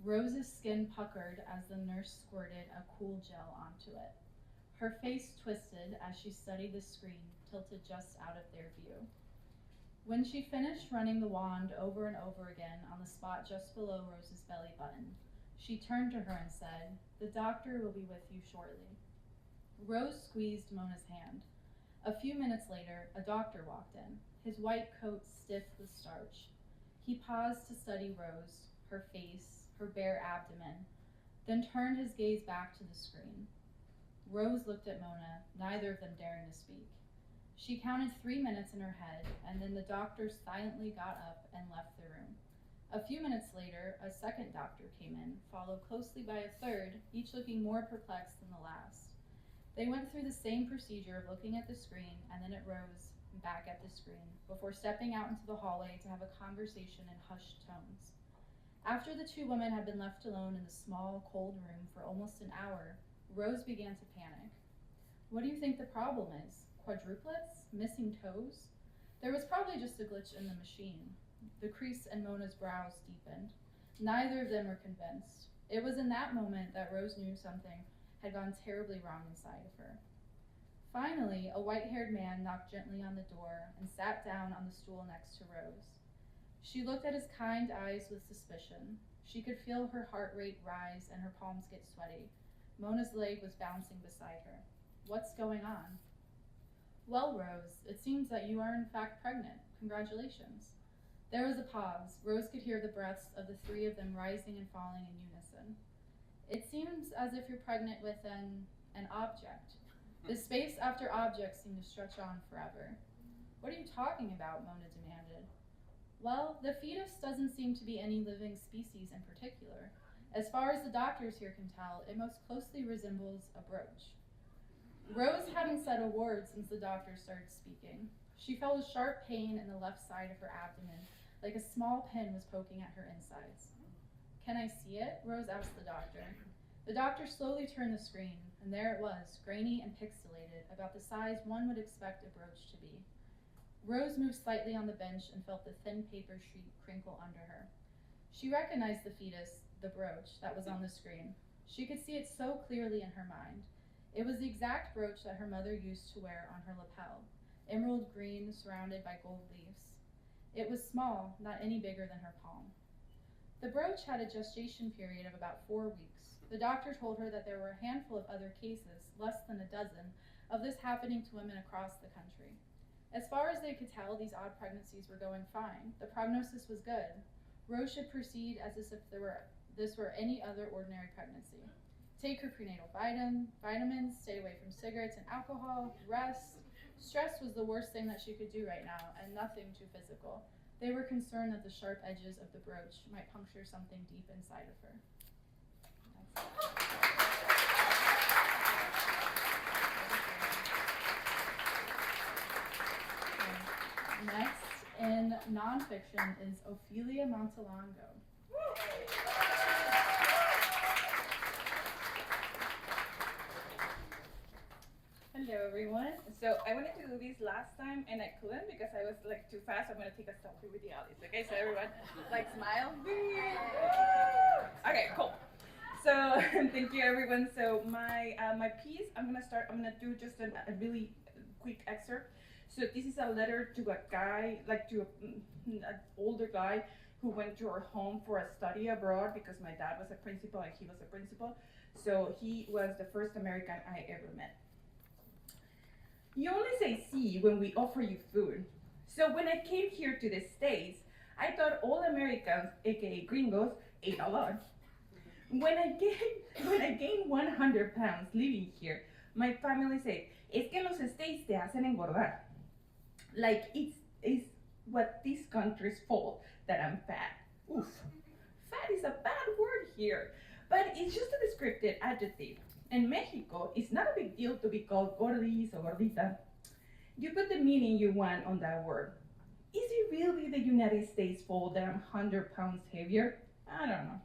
Rose's skin puckered as the nurse squirted a cool gel onto it. Her face twisted as she studied the screen, tilted just out of their view. When she finished running the wand over and over again on the spot just below Rose's belly button, she turned to her and said, "The doctor will be with you shortly." Rose squeezed Mona's hand. A few minutes later, a doctor walked in, his white coat stiff with starch. He paused to study Rose, her face, her bare abdomen, then turned his gaze back to the screen. Rose looked at Mona, neither of them daring to speak. She counted 3 minutes in her head, and then the doctor silently got up and left the room. A few minutes later, a second doctor came in, followed closely by a third, each looking more perplexed than the last. They went through the same procedure of looking at the screen and then at Rose, and back at the screen, before stepping out into the hallway to have a conversation in hushed tones. After the two women had been left alone in the small, cold room for almost an hour, Rose began to panic. "What do you think the problem is? Quadruplets? Missing toes?" There was probably just a glitch in the machine. The crease in Mona's brows deepened. Neither of them were convinced. It was in that moment that Rose knew something had gone terribly wrong inside of her. Finally, a white-haired man knocked gently on the door and sat down on the stool next to Rose. She looked at his kind eyes with suspicion. She could feel her heart rate rise and her palms get sweaty. Mona's leg was bouncing beside her. "What's going on?" "Well, Rose, it seems that you are in fact pregnant. Congratulations." There was a pause. Rose could hear the breaths of the three of them rising and falling in unison. "It seems as if you're pregnant with an object." The space after object seemed to stretch on forever. "What are you talking about?" Mona demanded. "Well, the fetus doesn't seem to be any living species in particular. As far as the doctors here can tell, it most closely resembles a brooch." Rose hadn't said a word since the doctor started speaking. She felt a sharp pain in the left side of her abdomen, like a small pin was poking at her insides. "Can I see it?" Rose asked the doctor. The doctor slowly turned the screen, and there it was, grainy and pixelated, about the size one would expect a brooch to be. Rose moved slightly on the bench and felt the thin paper sheet crinkle under her. She recognized the fetus, the brooch, that was on the screen. She could see it so clearly in her mind. It was the exact brooch that her mother used to wear on her lapel, emerald green surrounded by gold leaves. It was small, not any bigger than her palm. The brooch had a gestation period of about 4 weeks. The doctor told her that there were a handful of other cases, less than a dozen, of this happening to women across the country. As far as they could tell, these odd pregnancies were going fine. The prognosis was good. Rose should proceed as if this were any other ordinary pregnancy. Take her prenatal vitamins, stay away from cigarettes and alcohol, rest. Stress was the worst thing that she could do right now, and nothing too physical. They were concerned that the sharp edges of the brooch might puncture something deep inside of her. Next, in nonfiction, is Ofelia Montelongo. Hello everyone. So I wanted to do this last time and I couldn't because I was like too fast. I'm gonna take a selfie with the audience. Okay, so everyone like smile. Okay, cool. So thank you everyone. So my piece, I'm gonna do just a really quick excerpt. So this is a letter to a guy, like to an older guy who went to our home for a study abroad because my dad was a principal and he was a principal. So he was the first American I ever met. You only say sí when we offer you food. So when I came here to the States, I thought all Americans, aka gringos, ate a lot. When I gained 100 pounds living here, my family said, "Es que en los States te hacen engordar." Like it's what this country's fault that I'm fat. Oof. Fat is a bad word here, but it's just a descriptive adjective. In Mexico, it's not a big deal to be called gordis or gordita. You put the meaning you want on that word. Is it really the United States' fault that I'm 100 pounds heavier? I don't know.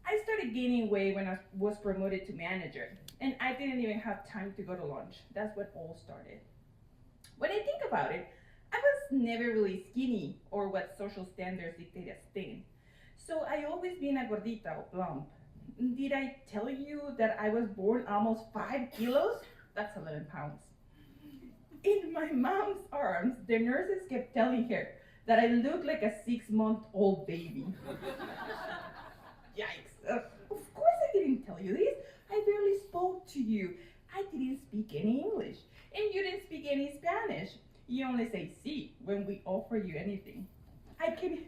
I started gaining weight when I was promoted to manager, and I didn't even have time to go to lunch. That's when all started. When I think about it, I was never really skinny or what social standards dictate as thin. So I always been a gordita or plump. Did I tell you that I was born almost 5 kilos? That's 11 pounds. In my mom's arms, the nurses kept telling her that I looked like a 6-month-old baby. Yikes. Of course I didn't tell you this. I barely spoke to you. I didn't speak any English, and you didn't speak any Spanish. You only say sí when we offer you anything. I can't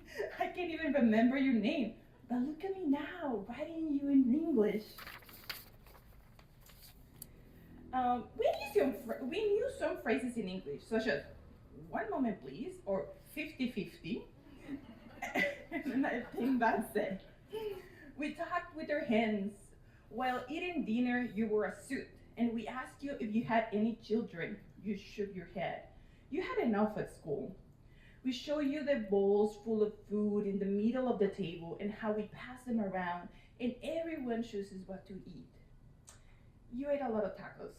even remember your name, but look at me now, writing you in English. We knew some phrases in English, such as 1 moment please, or 50-50. And I think that's it. We talked with our hands. While eating dinner, you wore a suit, and we asked you if you had any children. You shook your head. You had enough at school. We show you the bowls full of food in the middle of the table and how we pass them around, and everyone chooses what to eat. You ate a lot of tacos.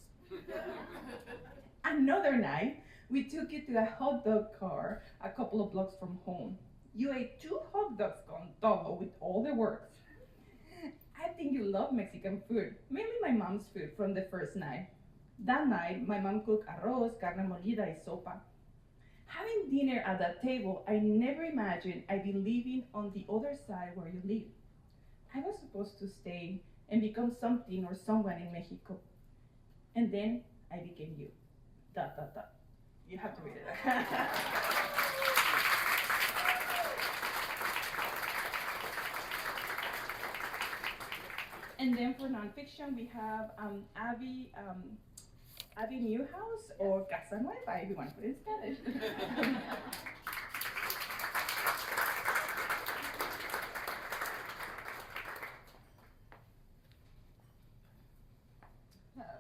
Another night, we took you to a hot dog car a couple of blocks from home. You ate 2 hot dogs con todo with all the works. I think you love Mexican food, mainly my mom's food from the first night. That night, my mom cooked arroz, carne molida, y sopa. Having dinner at that table, I never imagined I'd be living on the other side where you live. I was supposed to stay and become something or someone in Mexico. And then I became you. ... You have to read it. And then for nonfiction, we have Abi Newhouse, or Casa Nueva, if you want to put it in Spanish.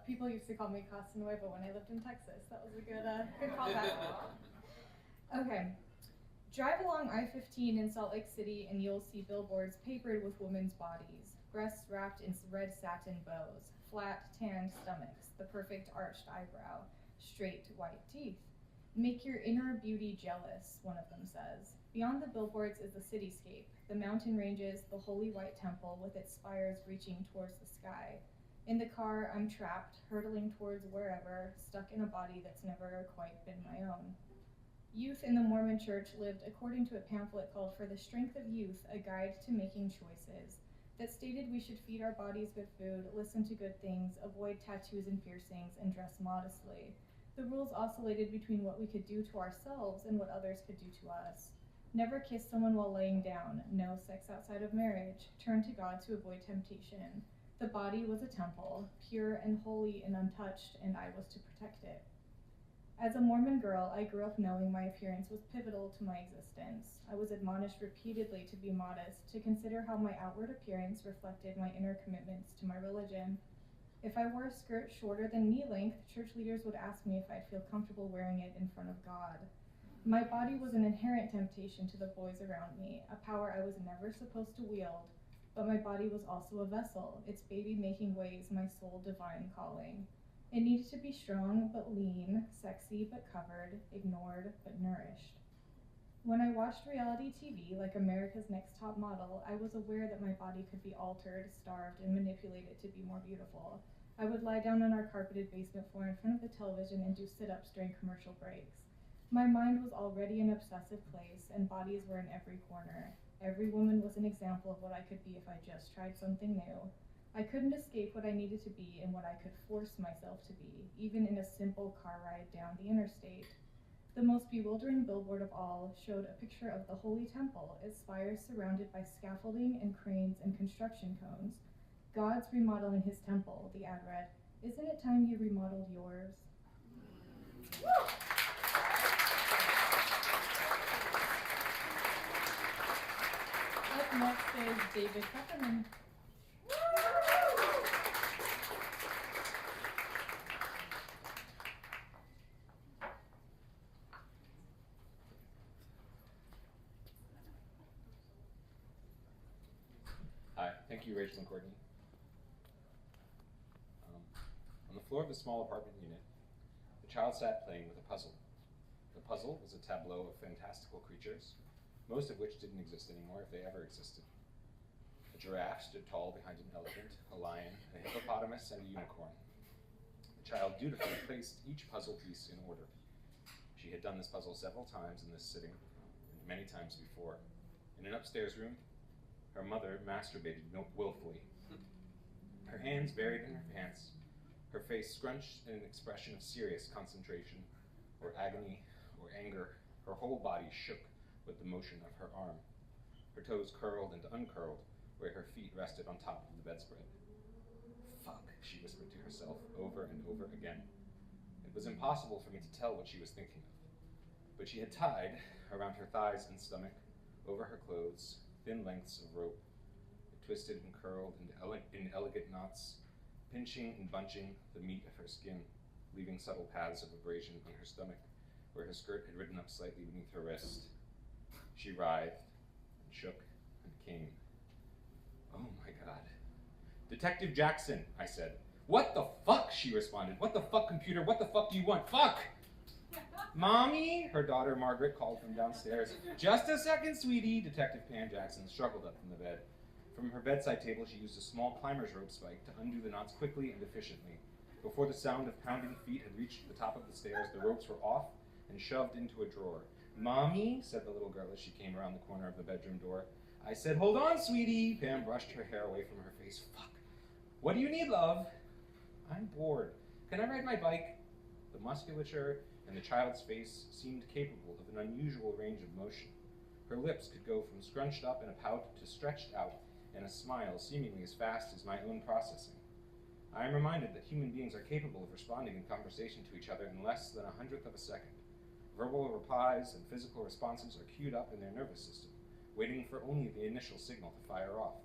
People used to call me Casa Nueva when I lived in Texas. That was a good callback. Okay. Drive along I-15 in Salt Lake City and you'll see billboards papered with women's bodies, breasts wrapped in red satin bows, flat, tanned stomachs, the perfect arched eyebrow, straight white teeth. Make your inner beauty jealous, one of them says. Beyond the billboards is the cityscape, the mountain ranges, the holy white temple with its spires reaching towards the sky. In the car, I'm trapped, hurtling towards wherever, stuck in a body that's never quite been my own. Youth in the Mormon Church lived according to a pamphlet called For the Strength of Youth, a Guide to Making Choices, that stated we should feed our bodies good food, listen to good things, avoid tattoos and piercings, and dress modestly. The rules oscillated between what we could do to ourselves and what others could do to us. Never kiss someone while laying down, no sex outside of marriage, turn to God to avoid temptation. The body was a temple, pure and holy and untouched, and I was to protect it. As a Mormon girl, I grew up knowing my appearance was pivotal to my existence. I was admonished repeatedly to be modest, to consider how my outward appearance reflected my inner commitments to my religion. If I wore a skirt shorter than knee length, church leaders would ask me if I'd feel comfortable wearing it in front of God. My body was an inherent temptation to the boys around me, a power I was never supposed to wield, but my body was also a vessel, its baby-making ways my sole divine calling. It needed to be strong but lean, sexy but covered, ignored but nourished. When I watched reality TV like America's Next Top Model, I was aware that my body could be altered, starved, and manipulated to be more beautiful. I would lie down on our carpeted basement floor in front of the television and do sit-ups during commercial breaks. My mind was already an obsessive place, and bodies were in every corner. Every woman was an example of what I could be if I just tried something new. I couldn't escape what I needed to be and what I could force myself to be, even in a simple car ride down the interstate. The most bewildering billboard of all showed a picture of the Holy Temple, its spires surrounded by scaffolding and cranes and construction cones. God's remodeling his temple, the ad read. Isn't it time you remodeled yours? Up next is David Pfeferman. Hi, thank you, Rachel and Courtney. On the floor of the small apartment unit, the child sat playing with a puzzle. The puzzle was a tableau of fantastical creatures, most of which didn't exist anymore if they ever existed. A giraffe stood tall behind an elephant, a lion, a hippopotamus, and a unicorn. The child dutifully placed each puzzle piece in order. She had done this puzzle several times in this sitting, and many times before. In an upstairs room, her mother masturbated willfully. Her hands buried in her pants, her face scrunched in an expression of serious concentration, or agony, or anger. Her whole body shook with the motion of her arm. Her toes curled and uncurled where her feet rested on top of the bedspread. Fuck, she whispered to herself over and over again. It was impossible for me to tell what she was thinking of, but she had tied, around her thighs and stomach, over her clothes, thin lengths of rope. It twisted and curled in elegant knots, pinching and bunching the meat of her skin, leaving subtle paths of abrasion on her stomach, where her skirt had ridden up slightly beneath her wrist. She writhed, and shook, and came. Oh my God. Detective Jackson, I said. What the fuck, she responded. What the fuck, computer? What the fuck do you want? Fuck! Mommy, her daughter Margaret called from downstairs. Just a second, sweetie. Detective Pam Jackson struggled up from the bed. From her bedside table, she used a small climber's rope spike to undo the knots quickly and efficiently. Before the sound of pounding feet had reached the top of the stairs, the ropes were off and shoved into a drawer. Mommy, said the little girl as she came around the corner of the bedroom door. I said, hold on, sweetie. Pam brushed her hair away from her face. Fuck. What do you need, love? I'm bored. Can I ride my bike? The musculature in the child's face seemed capable of an unusual range of motion. Her lips could go from scrunched up in a pout to stretched out in a smile seemingly as fast as my own processing. I am reminded that human beings are capable of responding in conversation to each other in less than 1/100 of a second. Verbal replies and physical responses are queued up in their nervous system, waiting for only the initial signal to fire off.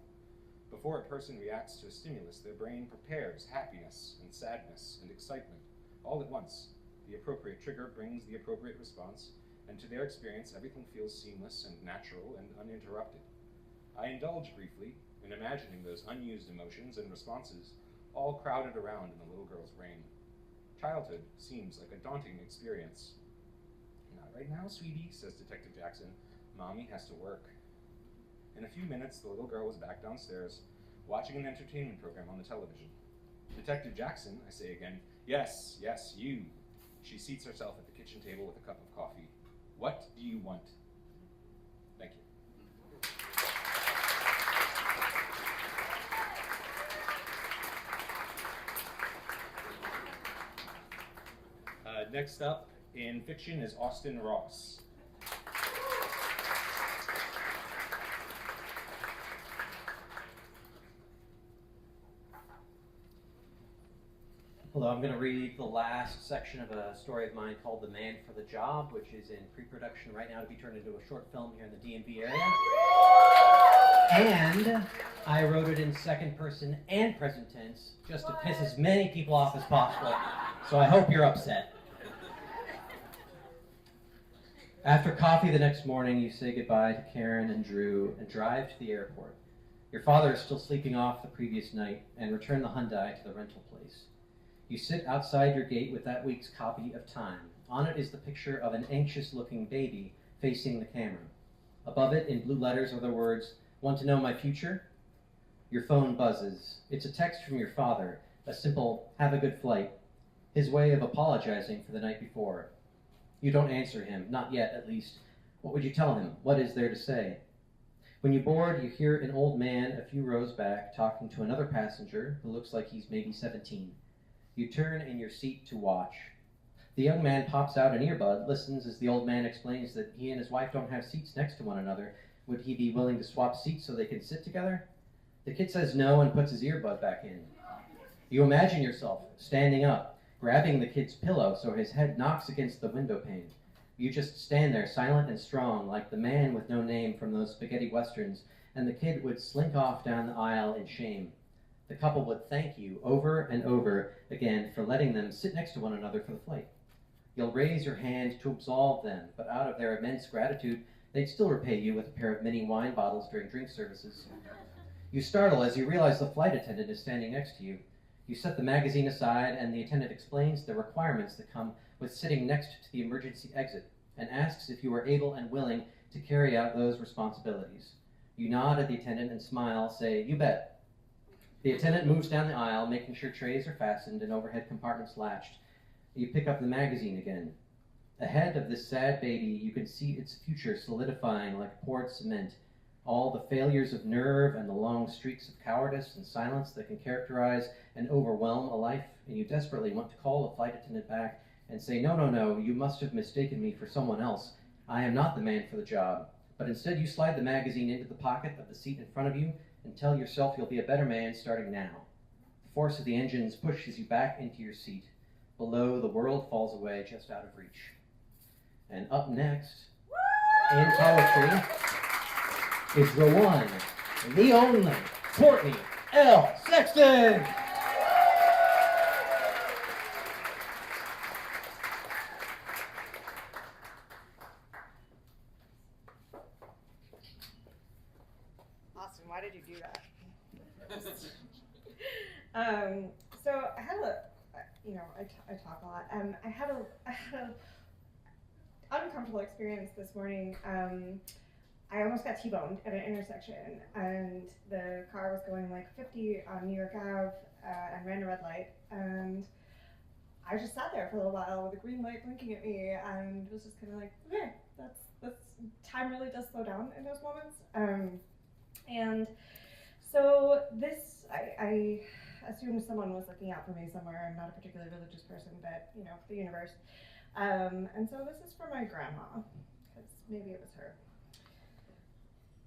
Before a person reacts to a stimulus, their brain prepares happiness and sadness and excitement all at once. The appropriate trigger brings the appropriate response, and to their experience, everything feels seamless and natural and uninterrupted. I indulge briefly in imagining those unused emotions and responses all crowded around in the little girl's brain. Childhood seems like a daunting experience. Not right now, sweetie, says Detective Jackson. Mommy has to work. In a few minutes, the little girl was back downstairs, watching an entertainment program on the television. Detective Jackson, I say again. Yes, yes, you. She seats herself at the kitchen table with a cup of coffee. What do you want? Thank you. Next up in fiction is Austin Ross. Hello, I'm going to read the last section of a story of mine called The Man for the Job, which is in pre-production right now to be turned into a short film here in the DMV area. And I wrote it in second person and present tense just to piss as many people off as possible. So I hope you're upset. After coffee the next morning, you say goodbye to Karen and Drew and drive to the airport. Your father is still sleeping off the previous night and return the Hyundai to the rental place. You sit outside your gate with that week's copy of Time. On it is the picture of an anxious-looking baby facing the camera. Above it, in blue letters, are the words, "Want to know my future?" Your phone buzzes. It's a text from your father, a simple, "Have a good flight," his way of apologizing for the night before. You don't answer him, not yet at least. What would you tell him? What is there to say? When you board, you hear an old man a few rows back talking to another passenger who looks like he's maybe 17. You turn in your seat to watch. The young man pops out an earbud, listens as the old man explains that he and his wife don't have seats next to one another. Would he be willing to swap seats so they can sit together? The kid says no and puts his earbud back in. You imagine yourself standing up, grabbing the kid's pillow so his head knocks against the window pane. You just stand there silent and strong, like the man with no name from those spaghetti westerns, and the kid would slink off down the aisle in shame. The couple would thank you over and over again for letting them sit next to one another for the flight. You'll raise your hand to absolve them, but out of their immense gratitude, they'd still repay you with a pair of mini wine bottles during drink services. You startle as you realize the flight attendant is standing next to you. You set the magazine aside, and the attendant explains the requirements that come with sitting next to the emergency exit. and asks if you are able and willing to carry out those responsibilities. You nod at the attendant and smile, say, "You bet." The attendant moves down the aisle, making sure trays are fastened and overhead compartments latched. You pick up the magazine again. Ahead of this sad baby, you can see its future solidifying like poured cement, all the failures of nerve and the long streaks of cowardice and silence that can characterize and overwhelm a life, and you desperately want to call the flight attendant back and say, no, you must have mistaken me for someone else. I am not the man for the job. But instead you slide the magazine into the pocket of the seat in front of you and tell yourself you'll be a better man starting now. The force of the engines pushes you back into your seat. Below, the world falls away just out of reach. And up next, in poetry, is the one, the only, Courtney L. Sexton! Austin, why did you do that? So I had I talk a lot. I had a uncomfortable experience this morning. I almost got T-boned at an intersection, and the car was going like 50 on New York Ave and ran a red light, and I just sat there for a little while with a green light blinking at me, and was just kind of like, okay, that's time really does slow down in those moments. And so this, I assumed someone was looking out for me somewhere. I'm not a particularly religious person, but the universe. And so this is for my grandma, because maybe it was her.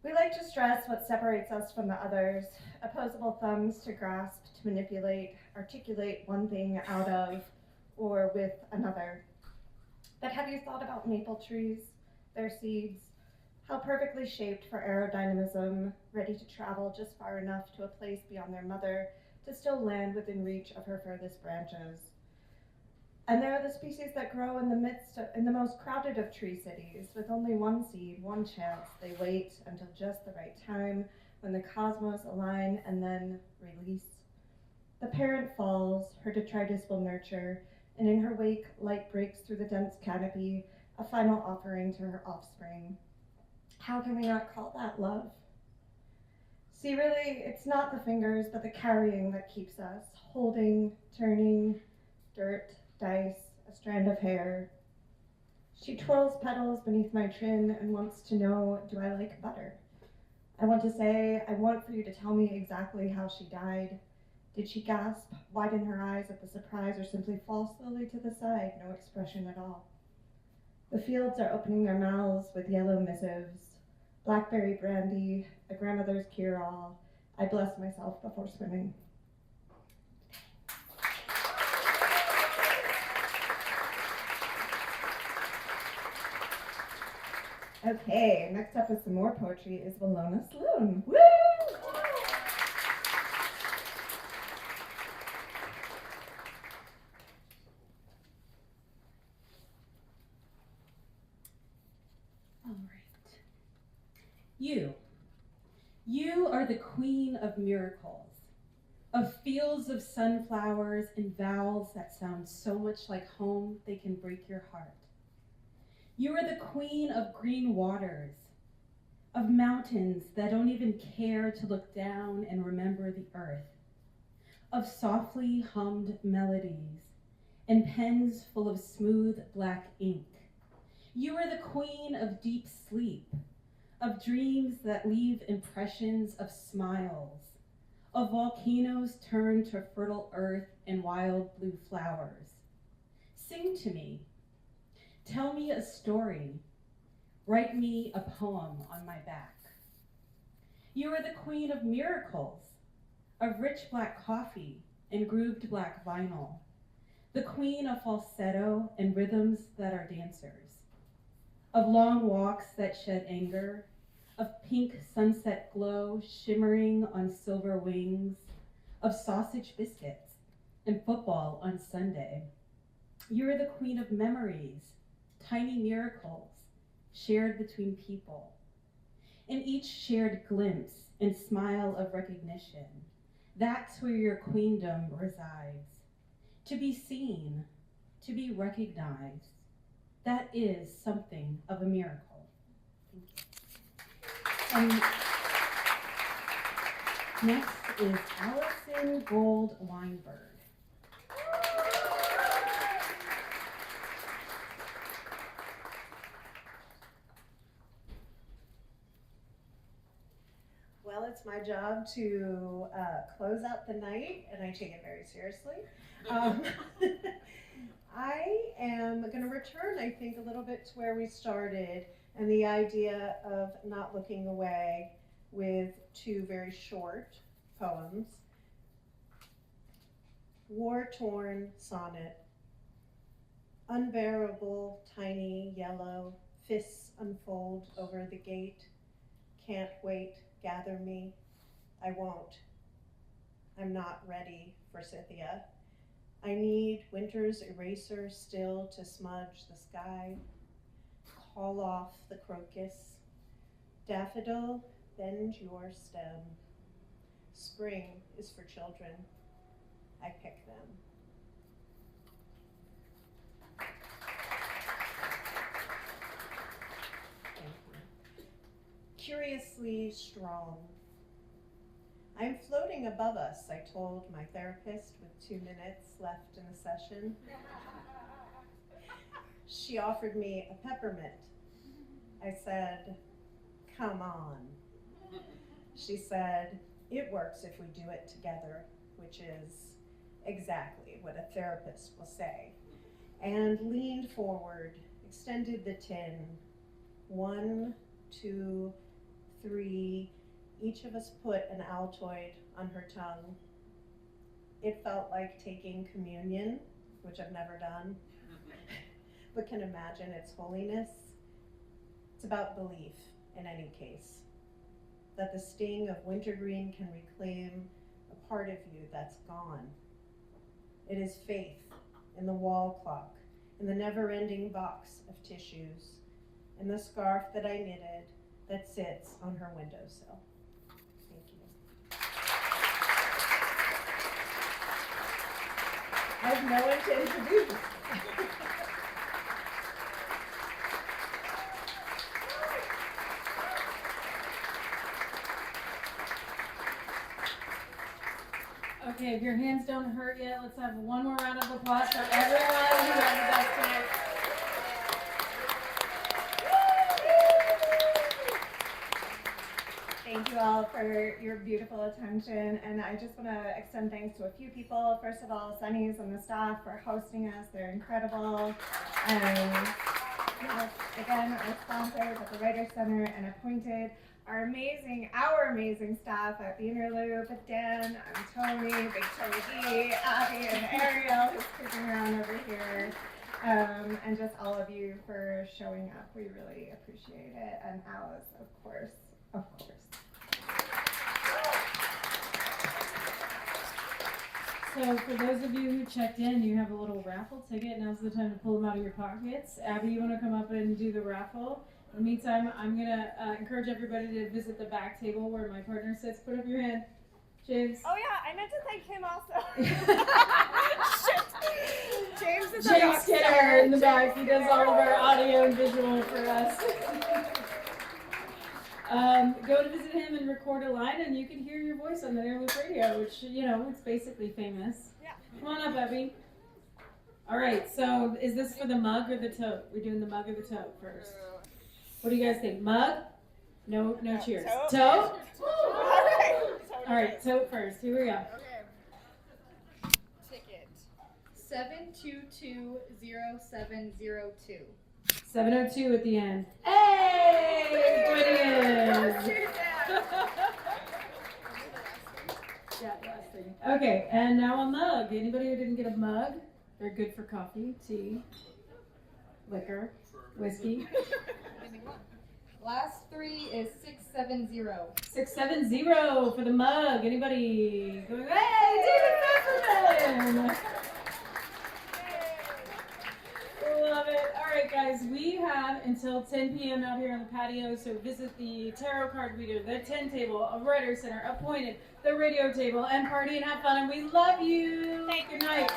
We like to stress what separates us from the others, opposable thumbs to grasp, to manipulate, articulate one thing out of or with another. But have you thought about maple trees, their seeds, how perfectly shaped for aerodynamism, ready to travel just far enough to a place beyond their mother to still land within reach of her furthest branches? And there are the species that grow in the most crowded of tree cities, with only one seed, one chance. They wait until just the right time, when the cosmos align and then release. The parent falls, her detritus will nurture, and in her wake, light breaks through the dense canopy, a final offering to her offspring. How can we not call that love? See, really, it's not the fingers, but the carrying that keeps us, holding, turning, dirt, dice, a strand of hair. She twirls petals beneath my chin and wants to know, do I like butter? I want to say, I want for you to tell me exactly how she died. Did she gasp, widen her eyes at the surprise, or simply fall slowly to the side, no expression at all? The fields are opening their mouths with yellow missives. Blackberry brandy, a grandmother's cure-all. I bless myself before swimming. Okay, next up with some more poetry is Willona Sloan. Woo! All right. You are the queen of miracles, of fields of sunflowers and vowels that sound so much like home they can break your heart. You are the queen of green waters, of mountains that don't even care to look down and remember the earth, of softly hummed melodies and pens full of smooth black ink. You are the queen of deep sleep, of dreams that leave impressions of smiles, of volcanoes turned to fertile earth and wild blue flowers. Sing to me. Tell me a story. Write me a poem on my back. You are the queen of miracles, of rich black coffee and grooved black vinyl, the queen of falsetto and rhythms that are dancers, of long walks that shed anger, of pink sunset glow shimmering on silver wings, of sausage biscuits and football on Sunday. You are the queen of memories, tiny miracles shared between people. In each shared glimpse and smile of recognition, that's where your queendom resides. To be seen, to be recognized, That is something of a miracle. And next is Alyson Gold Weinberg. Well, it's my job to close out the night, and I take it very seriously. I am going to return, I think, a little bit to where we started, and the idea of not looking away with two very short poems. War-torn sonnet, unbearable, tiny, yellow, fists unfold over the gate, can't wait, gather me, I won't. I'm not ready for Scythia. I need winter's eraser still to smudge the sky, call off the crocus. Daffodil, bend your stem. Spring is for children. I pick them. Thank you. Curiously strong. I'm floating above us, I told my therapist with 2 minutes left in the session. She offered me a peppermint. I said, come on. She said, it works if we do it together, which is exactly what a therapist will say, and leaned forward, extended the tin. 1, 2, 3, each of us put an Altoid on her tongue. It felt like taking communion, which I've never done, but can imagine its holiness. It's about belief, in any case, that the sting of wintergreen can reclaim a part of you that's gone. It is faith in the wall clock, in the never-ending box of tissues, in the scarf that I knitted that sits on her windowsill. Thank you. I have no one to introduce. Okay, if your hands don't hurt yet, let's have one more round of applause for everyone who had the best tonight. Thank you all for your beautiful attention, and I just want to extend thanks to a few people. First of all, Sonny's and the staff for hosting us. They're incredible. And yes, again, our sponsors at the Writers Center and Appointed, our amazing staff at the Inner Loop, Dan, I'm Tony, Big Torrie D, Abi, and Aeriel, who's creeping around over here. And just all of you for showing up. We really appreciate it. And Alice, of course. So for those of you who checked in, you have a little raffle ticket. Now's the time to pull them out of your pockets. Abby, you want to come up and do the raffle? In the meantime, I'm going to encourage everybody to visit the back table where my partner sits. Put up your hand. James. Oh yeah, I meant to thank him also. Shit. James is James Skinner in the back. He does all of our audio and visual for us. Go to visit him and record a line, and you can hear your voice on the Inner Loop Radio, which, you know, it's basically famous. Yeah. Come on up, Abby. All right, so is this for the mug or the tote? We're doing the mug or the tote first. What do you guys think? Mug? No cheers. Tote? All right, tote first. Here we go. Okay. Ticket 7220702. 702 at the end. Hey! Brilliant! Okay, and now a mug. Anybody who didn't get a mug? They're good for coffee, tea, liquor, whiskey. Last 3 is 670. 670 for the mug. Anybody going, hey, David Pfeferman! Love it. All right, guys, we have until 10 p.m. out here on the patio, so visit the tarot card reader, the 10 table, a writer center, Appointed, the radio table, and party and have fun, and we love you. Good night.